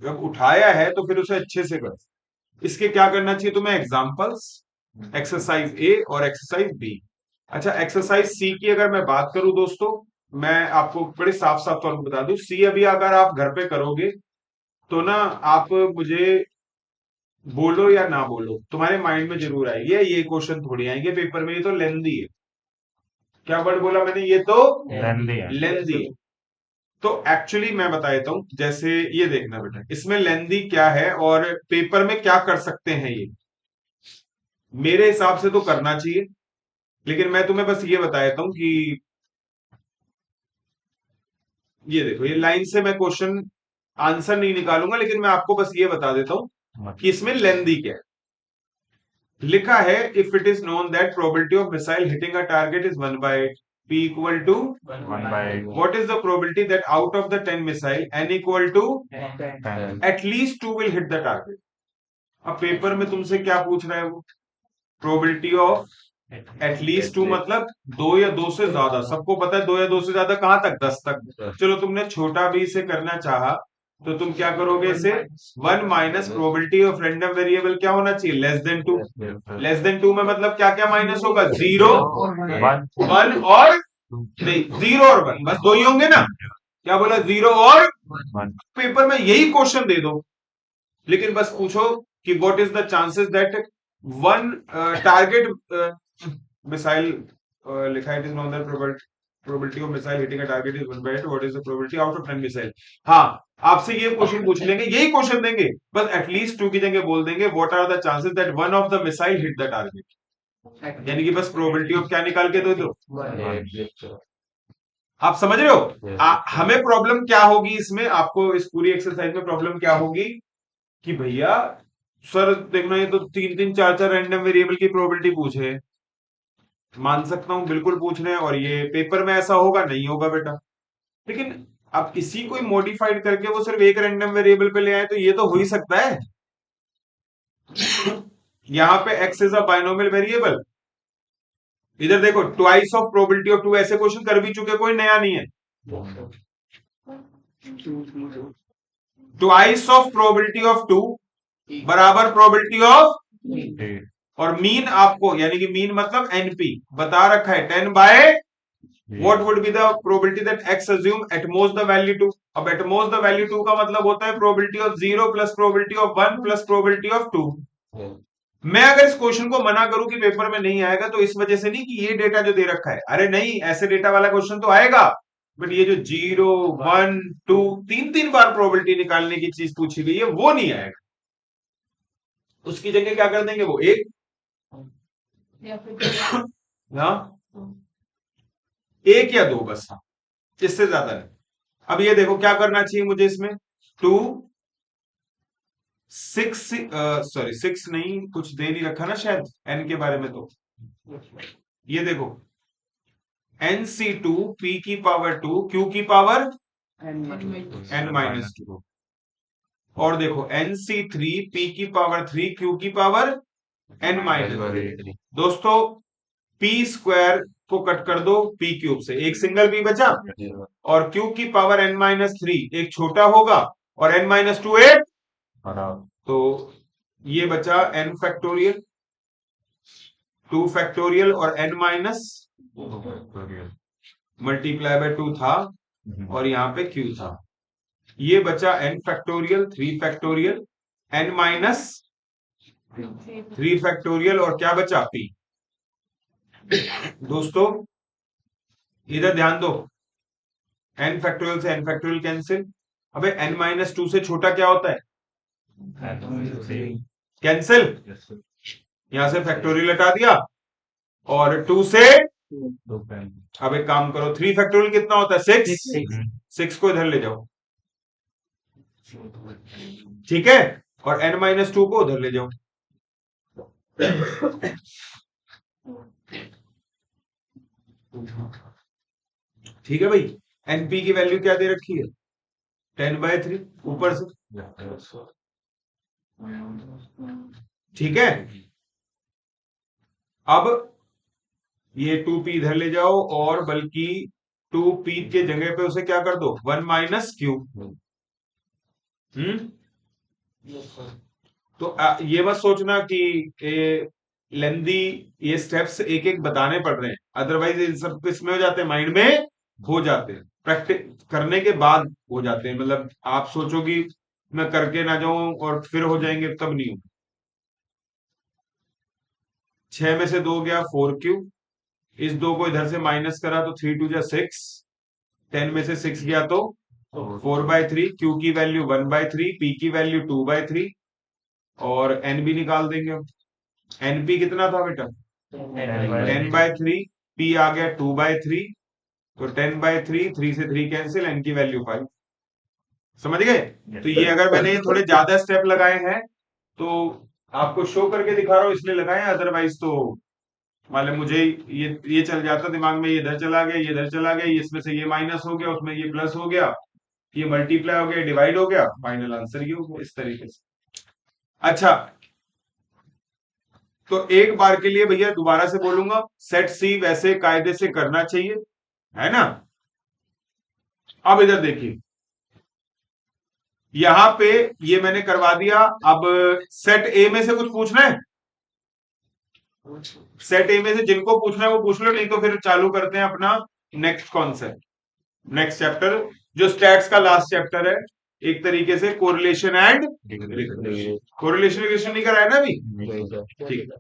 जब उठाया है तो फिर उसे अच्छे से करो। इसके क्या करना चाहिए तुम्हें, एग्जाम्पल्स, एक्सरसाइज ए और एक्सरसाइज बी। अच्छा, एक्सरसाइज सी की अगर मैं बात करूं दोस्तों, मैं आपको बड़े साफ साफ तौर पर बता दूं, सी अभी अगर आप घर पे करोगे तो ना, आप मुझे बोलो या ना बोलो, तुम्हारे माइंड में जरूर आएगी, ये क्वेश्चन थोड़ी आएंगे पेपर में, ये तो लेंदी है। क्या वर्ड बोला मैंने, ये तो लेंदी है। तो एक्चुअली मैं बता देता हूं, जैसे ये देखना बेटा, इसमें लेंदी क्या है और पेपर में क्या कर सकते हैं। ये मेरे हिसाब से तो करना चाहिए, लेकिन मैं तुम्हें बस ये बता देता हूं कि ये देखो, ये लाइन से मैं क्वेश्चन आंसर नहीं निकालूंगा, लेकिन मैं आपको बस ये बता देता हूं कि इसमें लेंदी क्या है। लिखा है, if it is known that probability of missile hitting a target is 1/8, P equal to 1/8. what is the probability that out of the 10 missile n equal to 10. at least 2 will hit the target। अब पेपर में तुमसे क्या पूछ रहा है वो, प्रोबेबिलिटी ऑफ एटलीस्ट 2 मतलब 2 या 2 से ज्यादा। सबको पता है 2 या 2 से ज्यादा कहां तक, 10 तक। चलो तुमने छोटा भी इसे करना चाहा तो तुम क्या करोगे, इसे 1 minus probability of random variable क्या होना चाहिए, लेस देन 2। लेस देन 2 में मतलब क्या क्या माइनस होगा, 0, 1 और नहीं, 0 और 1, बस 2 ही होंगे ना। क्या बोला, 0 और 1. पेपर में यही क्वेश्चन दे दो, लेकिन बस पूछो कि what is the chances that one target missile, लिखा है it is known that probability of missile hitting a target is 1/8, what is the probability out of 10 missile. हाँ, आपसे ये क्वेश्चन पूछ लेंगे, यही क्वेश्चन देंगे, बस एटलीस्ट 2 की जगह बोल देंगे what are the chances that one of the missile hit the target, यानी कि बस प्रोबेबिलिटी ऑफ क्या निकाल के दो। आप समझ रहे हो। हमें प्रॉब्लम क्या होगी इसमें, आपको इस पूरी एक्सरसाइज में प्रॉब्लम क्या होगी कि भैया सर देखना, ये तो 3-3 4-4 रैंडम वेरिएबल की प्रोबेबिलिटी पूछे, मान सकता हूं बिल्कुल पूछ रहे हैं, और ये पेपर में ऐसा होगा नहीं होगा बेटा। लेकिन अब इसी को मॉडिफाइड करके वो सिर्फ एक रैंडम वेरिएबल पे ले आए तो ये तो हो ही सकता है। यहां पे x is a binomial variable, इधर देखो ट्वाइस ऑफ प्रोबेबिलिटी ऑफ 2, ऐसे क्वेश्चन कर भी चुके, कोई नया नहीं है। ट्वाइस ऑफ प्रोबेबिलिटी ऑफ 2 बराबर प्रोबेबिलिटी ऑफ 8 और मीन आपको यानी कि मीन मतलब एनपी बता रखा है 10 bye what would be the probability that x assume at most the value 2. अब at most the value 2 का मतलब होता है probability of 0 plus probability of 1 plus probability of 2. मैं अगर इस क्वेश्चन को मना करूं कि पेपर में नहीं आएगा तो इस वजह से नहीं कि ये डेटा जो दे रखा है, अरे नहीं, ऐसे डेटा वाला क्वेश्चन तो आएगा, बट ये जो 0 1 2 तीन बार प्रोबेबिलिटी निकालने की चीज पूछी गई है वो नहीं आएगा। उसकी जगह क्या कर देंगे, वो एक हाँ एक या दो बस, हाँ इससे ज्यादा नहीं। अब ये देखो क्या करना चाहिए मुझे इसमें, 2 6 सॉरी 6 नहीं, कुछ दे नहीं रखा ना शायद एन के बारे में, तो ये देखो NC2 P की पावर 2 Q की पावर n माइनस 2, और देखो NC3 P की पावर 3 Q की पावर n माइनस 3। दोस्तों P स्क्वायर को कट कर दो P क्यूब से, एक सिंगल P बचा, और Q की पावर n माइनस 3 एक छोटा होगा, और n माइनस 2 एक, तो ये बचा n फैक्टोरियल 2 फैक्टोरियल और n माइनस मल्टीप्लाई बाय 2 था, और यहाँ पे Q था, ये बचा n factorial 3 factorial n minus 3 factorial, और क्या बचा P। दोस्तों इधर ध्यान दो, n फैक्टोरियल से n फैक्टोरियल कैंसिल, अबे n माइनस 2 से छोटा क्या होता है, कैंसिल, यहां से फैक्टोरियल हटा दिया, और 2 से, अब एक काम करो 3 फैक्टोरियल कितना होता है 6 को इधर ले जाओ, ठीक है, और n माइनस 2 को उधर ले जाओ। ठीक है भाई, एनपी की वैल्यू क्या दे रखी है 10/3 ऊपर से, ठीक है। अब ये 2p इधर ले जाओ, और बल्कि 2p के जगह पे उसे क्या कर दो 1 माइनस क्यू। तो ये मत सोचना कि लेंदी ये स्टेप्स एक एक बताने पड़ रहे हैं, अदरवाइज इन सब इसमें हो जाते हैं, माइंड में हो जाते हैं, प्रैक्टिस करने के बाद हो जाते हैं, मतलब आप सोचोगी मैं करके ना जाऊं और फिर हो जाएंगे, तब नहीं हो। 6 में से 2 गया 4q, इस 2 को इधर से माइनस करा तो 3 2 जा 6, 10 में से 6 गया तो 4/3, q की वैल्यू 1/3, p की वैल्यू 2/3, और n भी निकाल देंगे हम। np कितना था बेटा 10/3, p आ गया 2/3, तो 10/3, 3 से 3 कैंसिल, n की वैल्यू 5। समझ गए। तो ये अगर मैंने थोड़े ज्यादा स्टेप लगाए हैं तो आपको शो करके दिखा रहा हूं इसलिए लगाए, अदरवाइज तो मान लो मुझे ये चल जाता दिमाग में, ये इधर चला गया, ये इधर चला गया, इसमें से ये माइनस हो गया, उसमें ये प्लस हो गया, ये मल्टीप्लाई हो गया, डिवाइड हो गया, फाइनल आंसर ये हो गया, इस तरीके से। अच्छा, तो एक बार के लिए भैया दोबारा से बोलूंगा, सेट सी वैसे कायदे से करना चाहिए, है ना। अब इधर देखिए, यहां पे ये मैंने करवा दिया, अब सेट ए में से कुछ पूछना है, सेट ए में से जिनको पूछना है वो पूछ लो, नहीं तो फिर चालू करते हैं अपना नेक्स्ट कॉन्सेप्ट, नेक्स्ट चैप्टर जो स्टैट्स का लास्ट चैप्टर है, एक तरीके से कोरिलेशन एंड कोरिलेशन रिग्रेशन नहीं कराया ना अभी, ठीक है।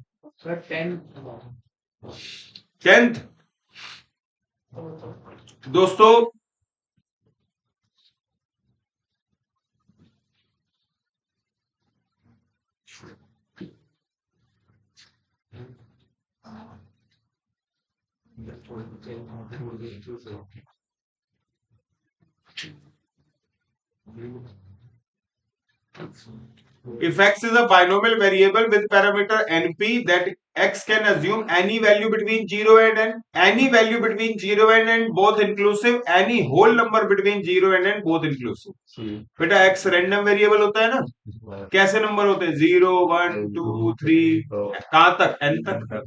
10th दोस्तों, if x is a binomial variable with parameter np that x can assume any value between 0 and n, any value between 0 and n both inclusive, any whole number between 0 and n both inclusive। बेटा x रैंडम वेरिएबल होता है ना, कैसे नंबर होते हैं 0 1 2 3, कहां तक n तक,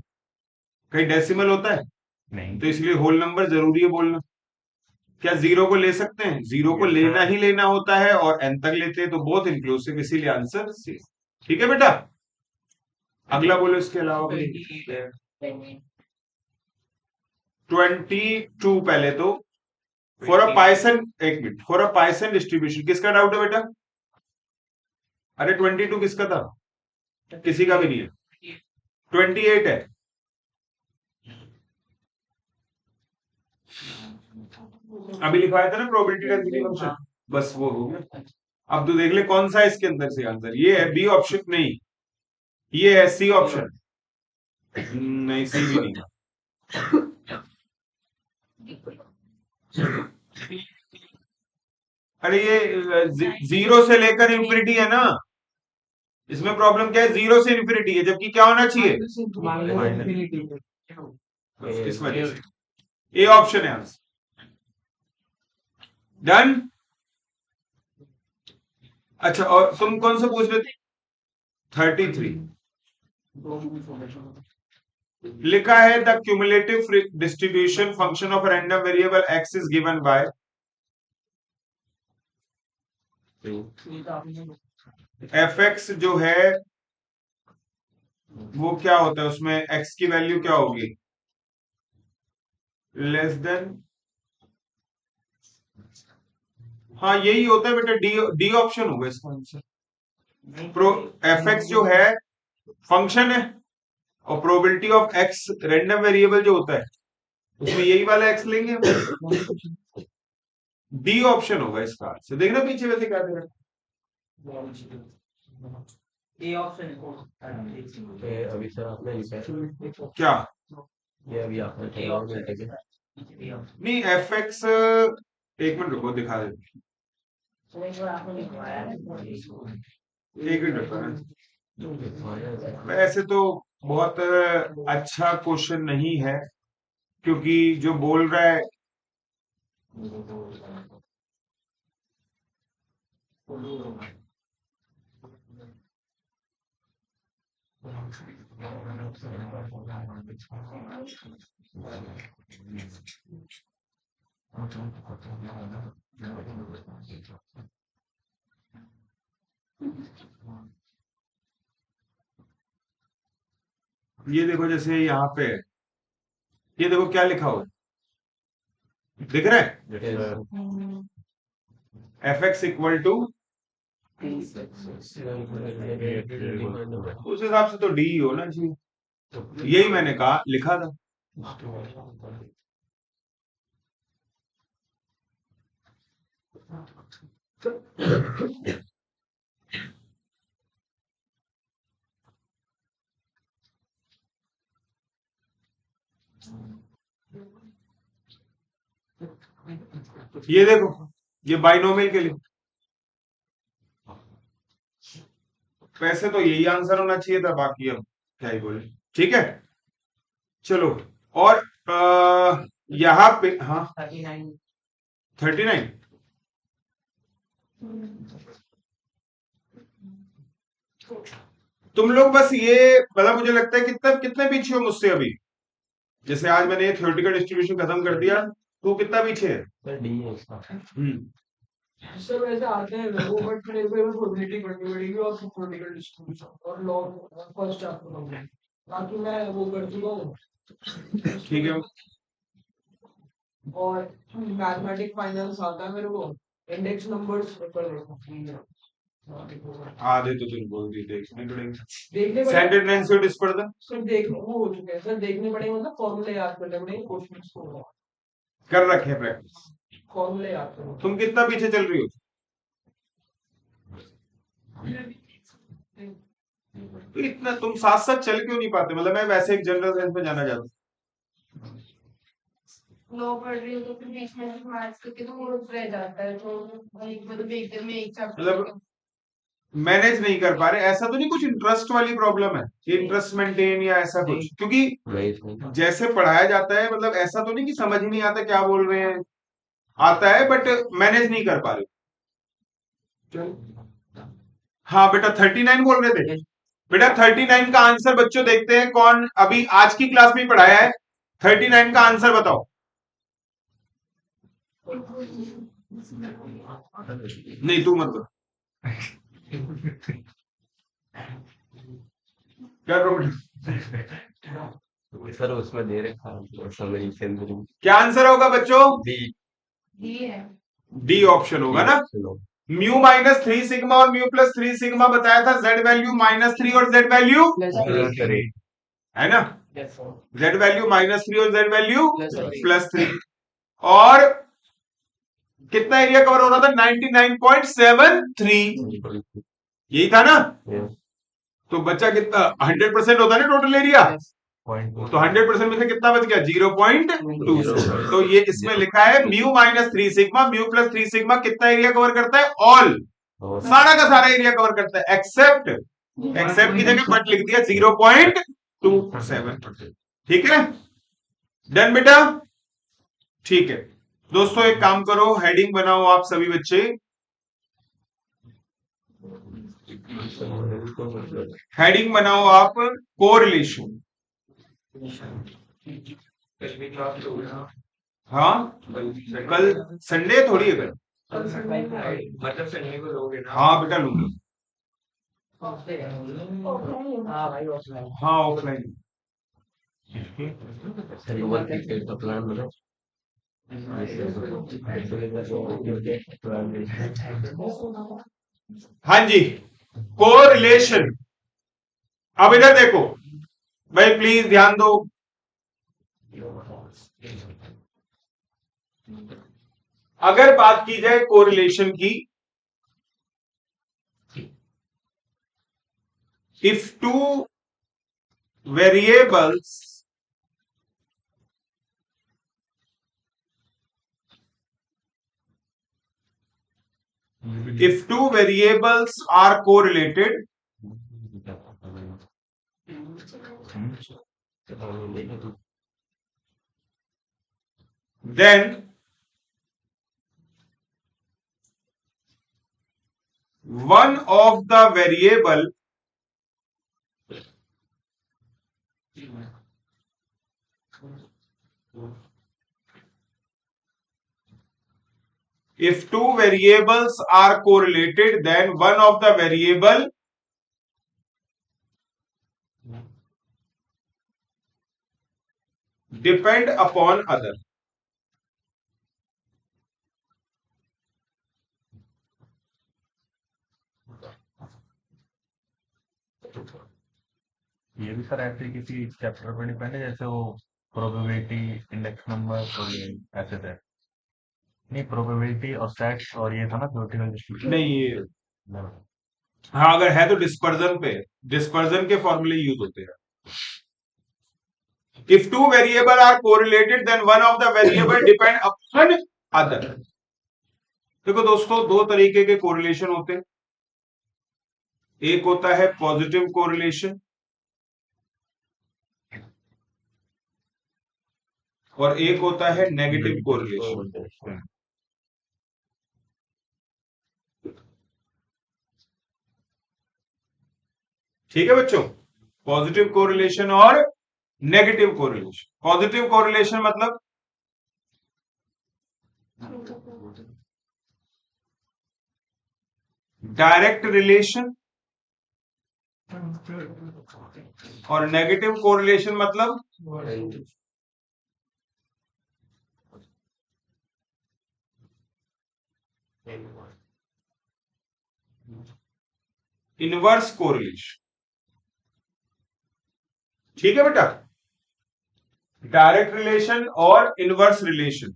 कहीं डेसिमल होता है नहीं, तो इसलिए होल नंबर जरूरी है बोलना। क्या जीरो को ले सकते हैं, जीरो को लेना ही लेना होता है, और n तक लेते हैं, तो बोथ इंक्लूसिव, इसीलिए आंसर सी। ठीक है बेटा, अगला बोलो इसके अलावा भी। 22 पहले तो फॉर अ पाइसन, एक मिनट, फॉर अ पाइसन डिस्ट्रीब्यूशन किसका डाउट है बेटा? अरे 22 किसका था? किसी का भी नहीं है। 28 है। अभी लिखवाया था ना प्रोबेबिलिटी डेंसिटी फंक्शन, बस वो हो गया। अब तो देख ले कौन सा है इसके अंदर से आंसर। ये है बी ऑप्शन, नहीं ये है सी ऑप्शन, नहीं सी भी नहीं। अरे ये जीरो से लेकर इंफिनिटी है ना, इसमें प्रॉब्लम क्या है? जीरो से इंफिनिटी है, जबकि क्या होना चाहिए? इस वजह से ए ऑप्शन है आंसर। डन। अच्छा, और तुम कौन सा पूछ रहे थे? 33 लिखा है the cumulative distribution function of random variable x is given by. F x जो है वो क्या होता है, उसमें एक्स की वैल्यू क्या होगी? लेस देन, हाँ यही होता है बेटा, डी डी ऑप्शन होगा इसका आंसर। प्रो एफ एक्स जो है फंक्शन है, और probability of x random variable जो होता है उसमें यही वाला एक्स लेंगे। डी ऑप्शन होगा इसका आंसर। देखना पीछे वैसे क्या दे रहा ए ऑप्शन ये अभी सर आपने लिखा है, है क्या? ये अभी आपने ए लिखा ऑप्शन है। नहीं एफ एक्स, एक मिनट रुको दिखा देते, एक मिनट रुको। वैसे तो बहुत अच्छा क्वेश्चन नहीं है, क्योंकि जो बोल रहा है ये देखो, जैसे यहाँ पे ये देखो क्या लिखा हुआ है, दिख रहा है? एफ एक्स इक्वल टू, उस हिसाब से तो डी होना चाहिए, यही मैंने कहा, लिखा था। ये देखो, ये बाइनोमियल के लिए, वैसे तो यही आंसर होना चाहिए था, बाकी अब क्या ही बोले। ठीक है, चलो। और यहाँ पे, हाँ 39 तुम लोग बस ये मतलब, मुझे लगता है कितना कितने पीछे हो मुझसे अभी। जैसे आज मैंने थ्योरेटिकल डिस्ट्रीब्यूशन खत्म कर दिया, तू कितना पीछे है? सर डी है इसका। सर वैसे आते हैं वो, बट मेरे को प्रोबेबिलिटी पढ़नी पड़ेगी और थ्योरेटिकल डिस्ट्रीब्यूशन और लॉ फर्स्ट चैप्टर में, बाकी मैं वो कर चुका हूँ। ठीक है, और मैथमेटिक फाइनेंस आता है मेरे को, इंडेक्स नंबर्स कर देखो। आधे तो तुम बोल दी, देखने पड़ेंगे। देखने स्टैंडर्ड रेंसियो डिस्पर्सन सर, देखने वो हो चुके हैं सर, देखने पड़ेंगे, मतलब फॉर्मूले याद करने पड़ेंगे, क्वेश्चंस को कर रखे हैं प्रैक्टिस। फॉर्मूले याद करो। तुम कितना पीछे चल रही हो? तो इतना तुम साथ साथ चल क्यों नहीं पाते? मतलब मैं वैसे एक जनरल सेंस में जाना चाहता हूँ। लॉ पढ़ रही हो तो फिर बीच में मैथ्स करके तो मूड रह जाता है, तो मतलब एक दिन में एक चैप्टर मतलब मैनेज नहीं कर पा रहे, ऐसा तो नहीं कुछ इंटरेस्ट वाली प्रॉब्लम है, इंटरेस्ट मेंटेन या ऐसा कुछ? क्योंकि जैसे पढ़ाया जाता है, मतलब ऐसा तो नहीं कि समझ ही नहीं आता क्या बोल रहे हैं, आता है बट मैनेज नहीं कर पा रहे। हाँ बेटा 39 बोल रहे थे बेटा। 39 का आंसर बच्चों देखते हैं कौन अभी आज की क्लास में पढ़ाया है। 39 का आंसर बताओ। नहीं तू मत क्या करोगे? सर उसमें दे रखा है समरी सेंदरी क्या आंसर होगा बच्चों? डी डी है। डी ऑप्शन होगा ना। म्यू माइनस 3 सिग्मा और म्यू प्लस 3 सिग्मा बताया था, जेड वैल्यू -3 और जेड वैल्यू है ना, जेड वैल्यू -3 और जेड वैल्यू +3, और कितना एरिया कवर हो रहा था? 99.73, यही था ना। तो बच्चा कितना? 100% होता है ना टोटल एरिया, तो 100% में से कितना बच गया? 0.2। तो ये इसमें लिखा है mu -3 sigma, mu plus 3 sigma कितना एरिया कवर करता है? ऑल, सारा का सारा एरिया कवर करता है, एक्सेप्ट की जगह बट लिख दिया 0.27। ठीक है, डन बेटा? ठीक है दोस्तों, एक काम करो, हेडिंग बनाओ आप सभी बच्चे। हेडिंग बनाओ आप, कोरिलेशन। हाँ, कल संडे थोड़ी है कल। मतलब संडे को लोगे ना? हाँ बेटा लूंगा। हाँ भाई ऑफलाइन। हाँ ऑफलाइन। सर वो क्रिकेट का प्लान बनाओ। हाँ जी, कोरिलेशन। अब इधर देखो भाई, प्लीज ध्यान दो। अगर बात की जाए कोरिलेशन की, if two variables are correlated, then one of the variable if two variables are correlated, then one of the variable depend upon other. ये भी सर ऐसे किसी चैप्टर पर डिपेंड है, जैसे वो प्रोबेबिलिटी, इंडेक्स नंबर और ये ऐसे थे। नहीं, प्रोबेबिलिटी और सेट्स और ये था ना थ्योरेटिकल डिस्ट्रीब्यूशन। नहीं ये, हाँ अगर है तो डिस्पर्जन पे, डिस्पर्जन के फॉर्मूले यूज होते हैं। If two variable are correlated then one of the variable depend upon other. देखो दोस्तों, दो तरीके के कोरिलेशन होते हैं। एक होता है पॉजिटिव कोरिलेशन और एक होता है नेगेटिव कोरिलेशन। ठीक है बच्चों, पॉजिटिव कोरिलेशन और नेगेटिव कोरिलेशन। पॉजिटिव कोरिलेशन मतलब डायरेक्ट रिलेशन, और नेगेटिव कोरिलेशन मतलब इनवर्स कोरिलेशन। ठीक है बेटा, डायरेक्ट रिलेशन और इनवर्स रिलेशन।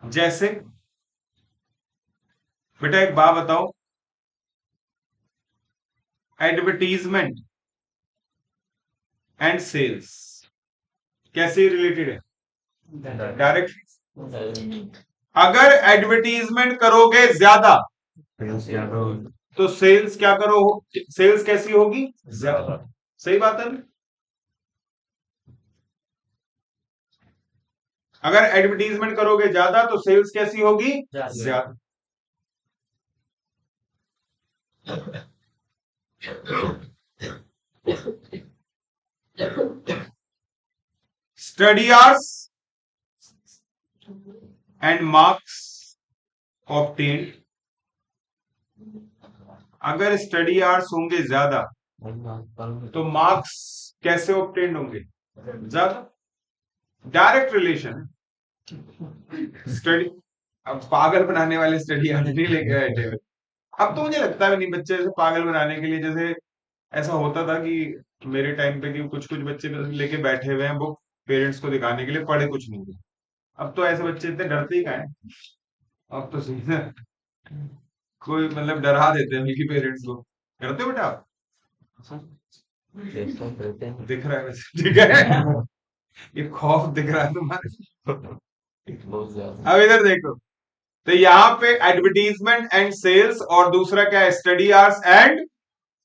जैसे बेटा एक बात बताओ, एडवर्टीजमेंट एंड सेल्स कैसे रिलेटेड है? डायरेक्ट। अगर एडवर्टीजमेंट करोगे ज्यादा तो सेल्स क्या करो, सेल्स कैसी होगी? ज्यादा। सही बात है ना? अगर एडवर्टीजमेंट करोगे ज्यादा तो सेल्स कैसी होगी? ज्यादा। Study hours and marks obtained. अगर स्टडी आवर्स होंगे ज्यादा तो मार्क्स कैसे ऑब्टेन्ड होंगे? ज्यादा। Direct relation. स्टडी, अब पागल बनाने वाले स्टडी आवर्स नहीं लेके बैठे हुए। अब तो मुझे लगता है नहीं बच्चे से पागल बनाने के लिए, जैसे ऐसा होता था कि मेरे टाइम पे कि कुछ कुछ बच्चे लेके बैठे हुए हैं बुक पेरेंट्स को दिखाने के लिए, पढ़े कुछ नहीं थे। अब तो ऐसे बच्चे इतने डरते ही का है। अब तो सीधे कोई मतलब डरा देते हैं उनकी पेरेंट्स को। करते हो बेटा आप? दिख रहा है वैसे, ठीक है। ये खौफ दिख रहा है तुम्हारे। बहुत ज्यादा। अब इधर देखो, तो यहाँ पे एडवर्टीजमेंट एंड सेल्स, और दूसरा क्या है? Study hours and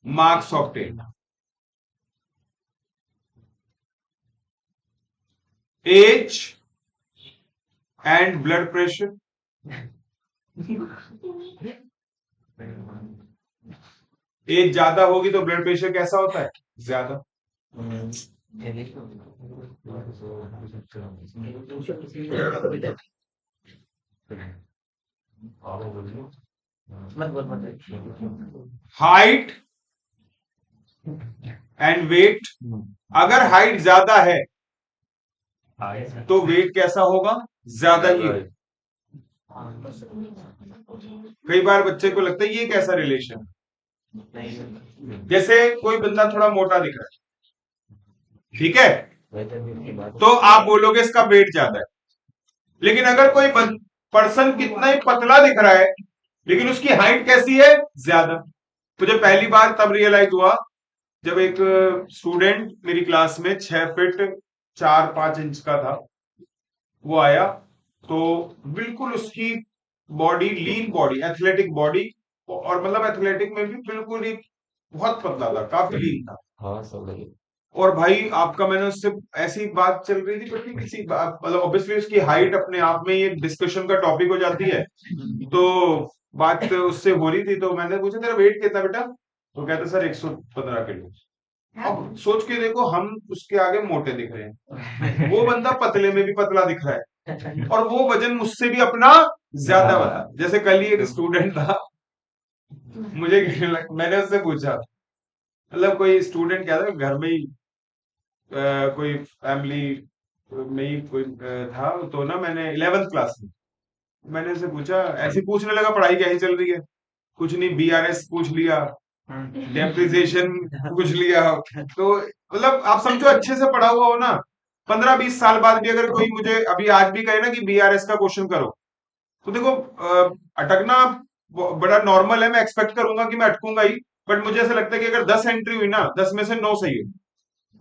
marks obtain. Age and blood pressure. Age ज्यादा होगी तो ब्लड प्रेशर कैसा होता है? ज्यादा। Height and weight. अगर हाइट ज्यादा है तो वेट कैसा होगा? ज्यादा ही होगा। कई बार बच्चे को लगता है ये कैसा रिलेशन। जैसे कोई बंदा थोड़ा मोटा दिख रहा है, ठीक है, तो आप बोलोगे इसका वेट ज्यादा है। लेकिन अगर कोई पर्सन कितना ही पतला दिख रहा है लेकिन उसकी हाइट कैसी है? ज्यादा। मुझे पहली बार तब रियलाइज हुआ जब एक स्टूडेंट मेरी क्लास में 6 फीट 4-5 इंच का था। वो आया तो बिल्कुल उसकी body lean body, athletic body, और मतलब एथलेटिक में भी बिल्कुल ही बहुत पतला था, काफी लीन था। हाँ समझ। और भाई आपका, मैंने उससे ऐसी बात चल रही थी बट किसी मतलब ऑब्वियसली उसकी हाइट अपने आप में ये डिस्कशन का टॉपिक हो जाती है, तो बात उससे हो रही थी। तो मैंने पूछा तेरा वेट कितना बेटा? तो कहते सर 115 किलो। अब सोच के देखो, हम उसके आगे मोटे दिख रहे हैं, वो बंदा पतले में भी पतला दिख रहा है, और वो वजन मुझसे भी अपना ज्यादा बता। जैसे कल ही एक स्टूडेंट था, मुझे मैंने उससे पूछा, मतलब कोई स्टूडेंट क्या था, घर में ही कोई फैमिली में ही कोई था, तो ना मैंने 11th क्लास में मैंने उससे पूछा, ऐसे पूछने लगा पढ़ाई कैसी चल रही है। कुछ नहीं, बीआरएस पूछ लिया, डेप्रिसिएशन पूछ लिया। तो मतलब आप समझो अच्छे से पढ़ा हुआ हो ना, 15-20 साल बाद भी अगर कोई मुझे अभी आज भी कहे ना कि बीआरएस का क्वेश्चन करो, तो देखो अटकना बड़ा नॉर्मल है, मैं एक्सपेक्ट करूंगा कि मैं अटकूंगा ही। बट मुझे ऐसा लगता है कि अगर 10 एंट्री हुई ना, 10 में से 9 सही है,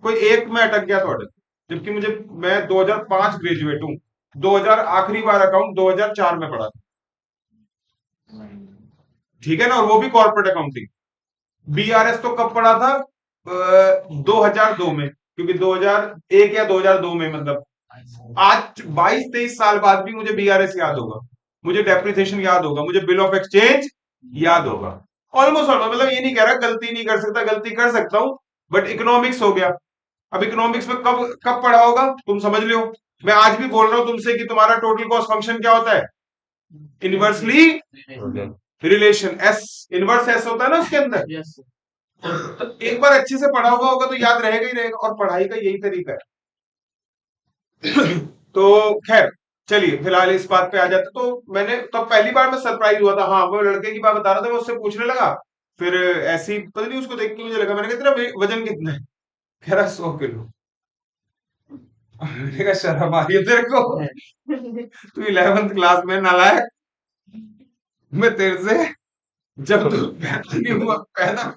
कोई एक में अटक गया तो अटक। जबकि मैं 2005 ग्रेजुएट हूँ, 2000 आखिरी बार अकाउंट 2004 में पढ़ा था, ठीक है ना, और वो भी कॉर्पोरेट अकाउंटिंग। बीआरएस तो कब पढ़ा था? 2002 में, क्योंकि 2001 या 2002 में, मतलब आज 22-23 साल बाद भी मुझे बीआरएस याद होगा, मुझे डेप्रिसिएशन याद होगा, मुझे बिल ऑफ एक्सचेंज याद होगा। ऑलमोस्ट मतलब ये नहीं कह रहा गलती नहीं कर सकता, गलती कर सकता हूं, बट इकोनॉमिक्स हो गया। अब इकोनॉमिक्स में कब कब पढ़ा होगा तुम समझ लो। मैं आज भी बोल रहा हूं तुमसे कि तुम्हारा टोटल कॉस्ट फंक्शन क्या होता है? Inversely relation, S inverse S होता है ना उसके अंदर। तो एक बार अच्छे से पढ़ा हुआ होगा तो याद रहेगा ही रहेगा, और पढ़ाई का यही तरीका है। तो खैर चलिए, फिलहाल इस बात पे आ जाते। तो मैंने तब पहली बार मैं सरप्राइज हुआ था। हाँ, वो लड़के की बात बता रहा था, मैं उससे पूछने लगा, फिर ऐसी पता नहीं उसको देख के मुझे लगा, मैंने कहा तेरा वजन कितना है? कह रहा 100 किलो। मैंने कहा शर्म आ रही है तेरे को? तू 11th क्लास में नालायक, मैं तेरे से जब तू पैदा नहीं हुआ, पैदा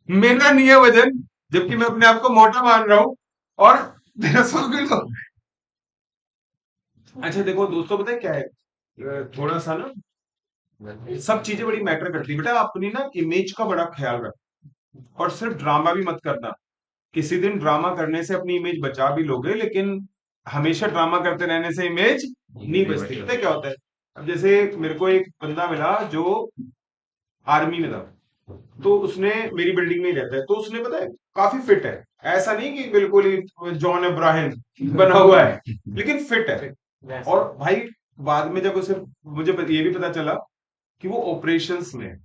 मेरा नहीं है वजन, जबकि मैं अपने आप को मोटा मान रहा हूं, और तेरा 100 किलो। अच्छा देखो दोस्तों, पता है क्या है, थोड़ा सा ना सब चीजें बड़ी मैटर करती है बेटा। अपनी ना इमेज का बड़ा ख्याल रख, और सिर्फ ड्रामा भी मत करना। किसी दिन ड्रामा करने से अपनी इमेज बचा भी लोगे, लेकिन हमेशा ड्रामा करते रहने से इमेज नहीं बचती। पता है क्या होता है? अब जैसे मेरे को एक बंदा मिला जो आर्मी में था, तो उसने मेरी बिल्डिंग में ही रहता है, तो उसने पता है काफी फिट है, ऐसा नहीं कि बिल्कुल ही जॉन अब्राहम बना हुआ है, लेकिन फिट है। और भाई बाद में जब उसे मुझे ये भी पता चला कि वो ऑपरेशंस में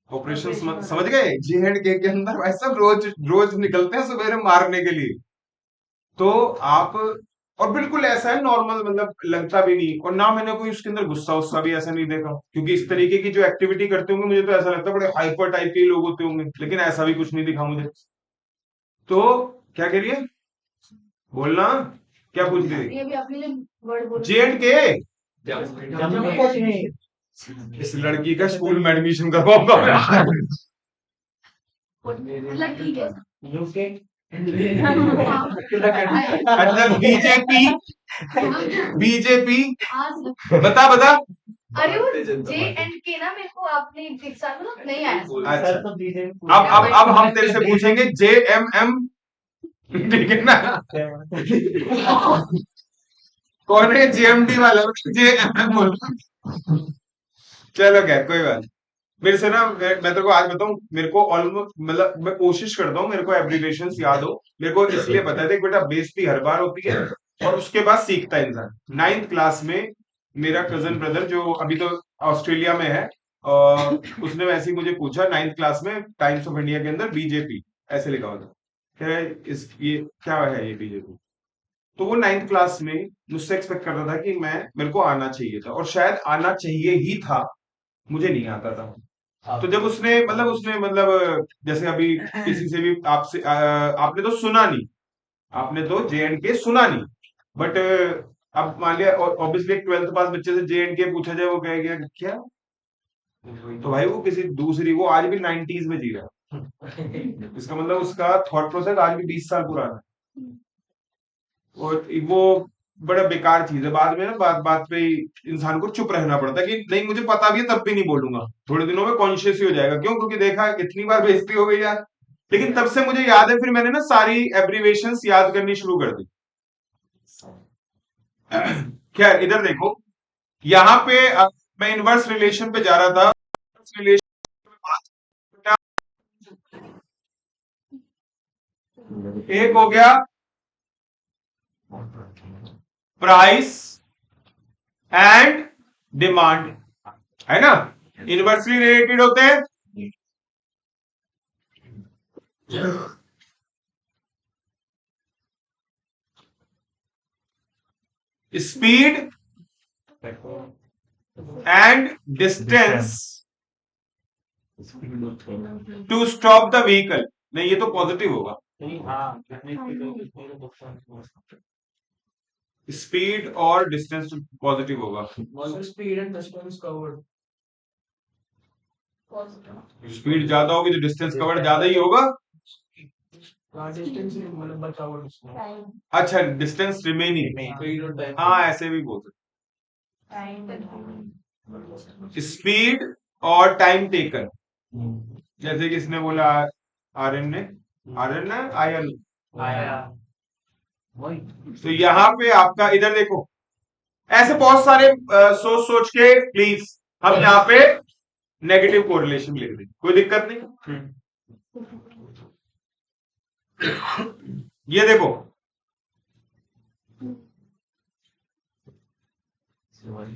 ऑपरेशंस समझ गए, J&K के अंदर भाई सब रोज रोज निकलते हैं सवेरे मारने के लिए। तो आप, और बिल्कुल ऐसा है नॉर्मल, मतलब लगता भी नहीं, और ना मैंने कोई उसके अंदर गुस्सा उस्सा भी ऐसा नहीं देखा, क्योंकि इस तरीके की जो एक्टिविटी करते होंगे मुझे तो ऐसा लगता है बड़े हाइपर टाइप के लोग होते होंगे, लेकिन ऐसा भी कुछ नहीं दिखा मुझे। तो क्या कह रही है, बोलना, क्या पूछ रही थी? ये भी अपने जो वर्ड बोल J&K, इस लड़की का स्कूल में एडमिशन करवाऊंगा। मतलब ठीक है। यूके अच्छा, बीजेपी, बीजेपी, आज बता बता। अरे वो J&K ना, मेरे को आपने एक साल में नहीं आया। अच्छा, तो बीजेपी अब हम तेरे से पूछेंगे JMM, ठीक है ना? कौन है JMD वाला? JMM बोल। चलो क्या, कोई बात नहीं। मेरे से ना, मैं तेरे को आज बताऊं, मेरे को ऑलमोस्ट, मतलब मैं कोशिश करता हूँ मेरे को एब्रिविएशंस याद हो। मेरे को इसलिए पता है, देख बेटा, बेइज्जती हर बार होती है और उसके बाद सीखता है इंसान। 9th क्लास में मेरा कजन ब्रदर जो अभी तो ऑस्ट्रेलिया में है, और उसने वैसे ही मुझे पूछा 9th क्लास में टाइम्स ऑफ इंडिया के अंदर बीजेपी ऐसे लिखा हुआ था, कह रहा है इस ये क्या है ये बीजेपी। तो वो 9th क्लास में मुझसे एक्सपेक्ट कर रहा था कि मेरे को आना चाहिए था, और शायद आना चाहिए ही था, मुझे नहीं आता था। तो जब उसने जैसे अभी किसी से भी आपसे आपने तो सुना नहीं, आपने तो J&K सुना नहीं, बट अब मान लिया ऑब्वियसली एक 12th पास बच्चे से J&K पूछा जाए, वो कहेगा क्या, तो भाई वो किसी दूसरी, वो आज भी 90s में जी रहा है, इसका मतलब उसका थॉट प्रोसेस आज भी 20 साल पुराना है। और वो बड़ा बेकार चीज है, बाद में ना बात बात पे ही इंसान को चुप रहना पड़ता है कि नहीं मुझे पता भी है तब भी नहीं बोलूंगा, थोड़े दिनों में कॉन्शियस ही हो जाएगा, क्यों, क्योंकि देखा इतनी बार बेइज्जती हो गई यार। लेकिन तब से मुझे याद है, फिर मैंने ना सारी एब्रीवेशंस याद करनी शुरू कर दी। खैर इधर देखो, यहाँ पे मैं इनवर्स रिलेशन पे जा रहा था। रिलेशन एक हो गया प्राइस एंड डिमांड, है ना, इनवर्सली रिलेटेड होते हैं। Speed and distance to stop the vehicle. नहीं, ये तो पॉजिटिव होगा, स्पीड और डिस्टेंस पॉजिटिव होगा। Speed and distance covered speed ज्यादा होगी तो डिस्टेंस कवर्ड ज्यादा ही होगा। डिस्टेंस मतलब बचा हुआ डिस्टेंस टाइम अच्छा, डिस्टेंस रिमेनिंग, हाँ ऐसे भी बोल सकते। स्पीड और टाइम टेकन, जैसे किसने बोला, आर्यन ने, आर्यन ने आयन, तो यहाँ पे आपका इधर देखो, ऐसे बहुत सारे सोच सोच के प्लीज हम यहाँ पे नेगेटिव कोरिलेशन लिख दें, कोई दिक्कत नहीं। ये देखो,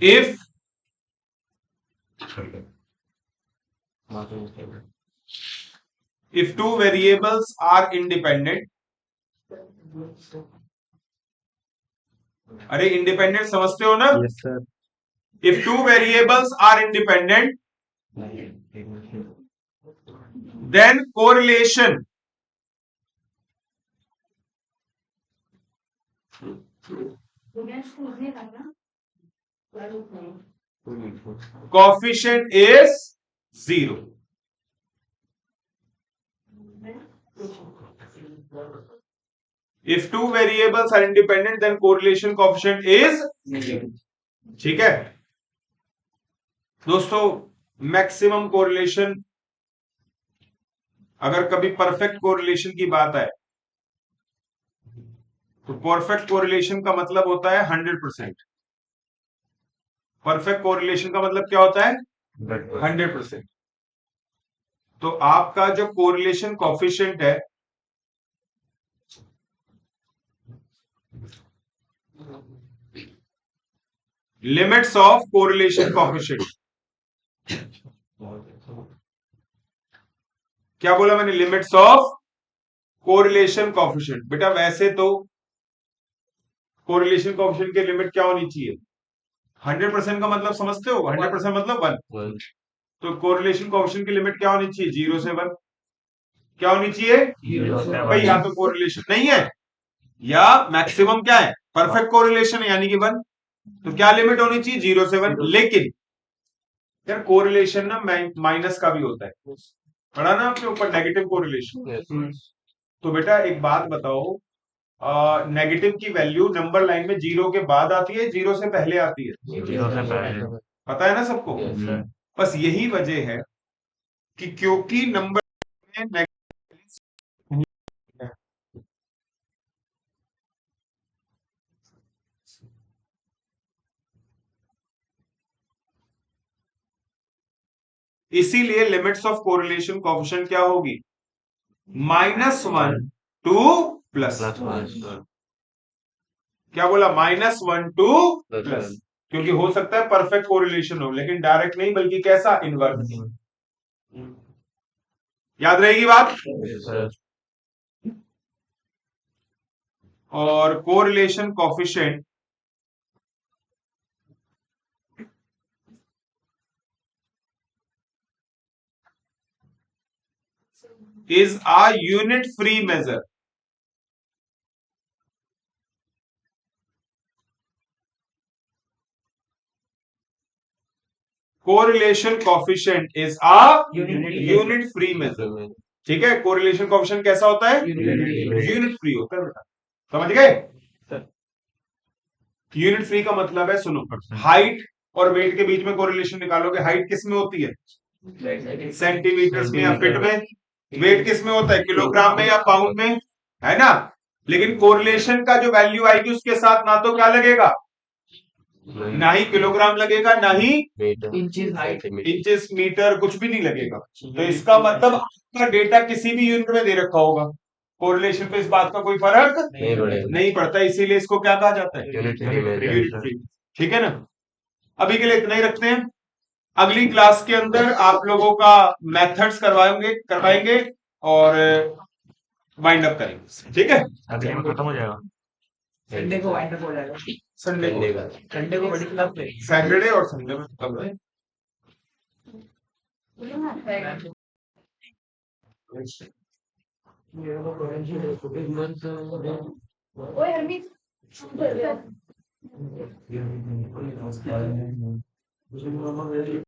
if two variables are independent, अरे इंडिपेंडेंट समझते हो ना? Yes sir. if two variables are independent, then correlation coefficient is 0. If two variables are independent, then correlation coefficient is 0. ठीक है दोस्तों, मैक्सिमम कोरिलेशन, अगर कभी परफेक्ट कोरिलेशन की बात आए तो परफेक्ट कोरिलेशन का मतलब होता है 100%। परफेक्ट कोरिलेशन का मतलब क्या होता है? 100%। तो आपका जो कोरिलेशन कॉफिशिएंट है, लिमिट्स ऑफ कोरिलेशन कोएफिशिएंट। क्या बोला मैंने? Limits of correlation coefficient. बेटा वैसे तो कोरिलेशन कोएफिशिएंट की लिमिट क्या होनी चाहिए? 100% का मतलब समझते हो? 100% मतलब 1। तो कोरिलेशन कोएफिशिएंट की लिमिट क्या होनी चाहिए? 0 से 1। क्या होनी चाहिए? 0 से भाई 1। या तो कोरिलेशन नहीं है या मैक्सिमम क्या है? परफेक्ट कोरिलेशन है यानी कि 1। तो क्या लिमिट होनी चाहिए? 0 से 1। लेकिन यार कोरिलेशन ना माइनस का भी होता है, पढ़ा ना आपके ऊपर नेगेटिव कोरिलेशन। तो बेटा एक बात बताओ, नेगेटिव की वैल्यू नंबर लाइन में 0 के बाद आती है, 0 से पहले आती है? 0 से पहले। पता है ना सबको? बस यही वजह है कि क्योंकि नंबर में नेगेटिव, इसीलिए लिमिट्स ऑफ कोरिलेशन कोएफिशिएंट क्या होगी? -1 टू प्लस। क्या बोला? -1 टू प्लस। क्योंकि हो सकता है परफेक्ट कोरिलेशन हो, लेकिन डायरेक्ट नहीं, बल्कि कैसा? इनवर्स। याद रहेगी बात? और correlation coefficient is a unit free measure. Correlation coefficient is a unit free measure. ठीक है? कोरिलेशन कोएफिशिएंट कैसा होता है? यूनिट फ्री होता है बेटा, समझ गए? यूनिट फ्री का मतलब है, सुनो, हाइट और वेट के बीच में कोरिलेशन निकालोगे। हाइट किस में होती है? सेंटीमीटर्स में या फीट में। वेट किस में होता है? किलोग्राम में या पाउंड में, है ना? लेकिन कोरिलेशन का जो वैल्यू आएगी उसके साथ ना तो क्या लगेगा? ना ही किलोग्राम लगेगा, ना ही इंचेस, मीटर, कुछ भी नहीं लगेगा। तो इसका मतलब आपका डेटा किसी भी यूनिट में दे रखा होगा, कोरिलेशन पे इस बात का कोई फर्क नहीं पड़ता। इसीलिए इसको क्या कहा जाता है? Unit free. ठीक है ना? अभी के लिए इतना ही रखते हैं। अगली क्लास के अंदर आप लोगों का मेथड्स करवाएंगे और वाइंड अप करेंगे। ठीक है? अगले में खत्म हो जाएगा। संडे को वाइंड अप हो जाएगा। संडे संडे को बड़ी क्लास में। सैटरडे और संडे में खत्म है। ओए हरमीत ये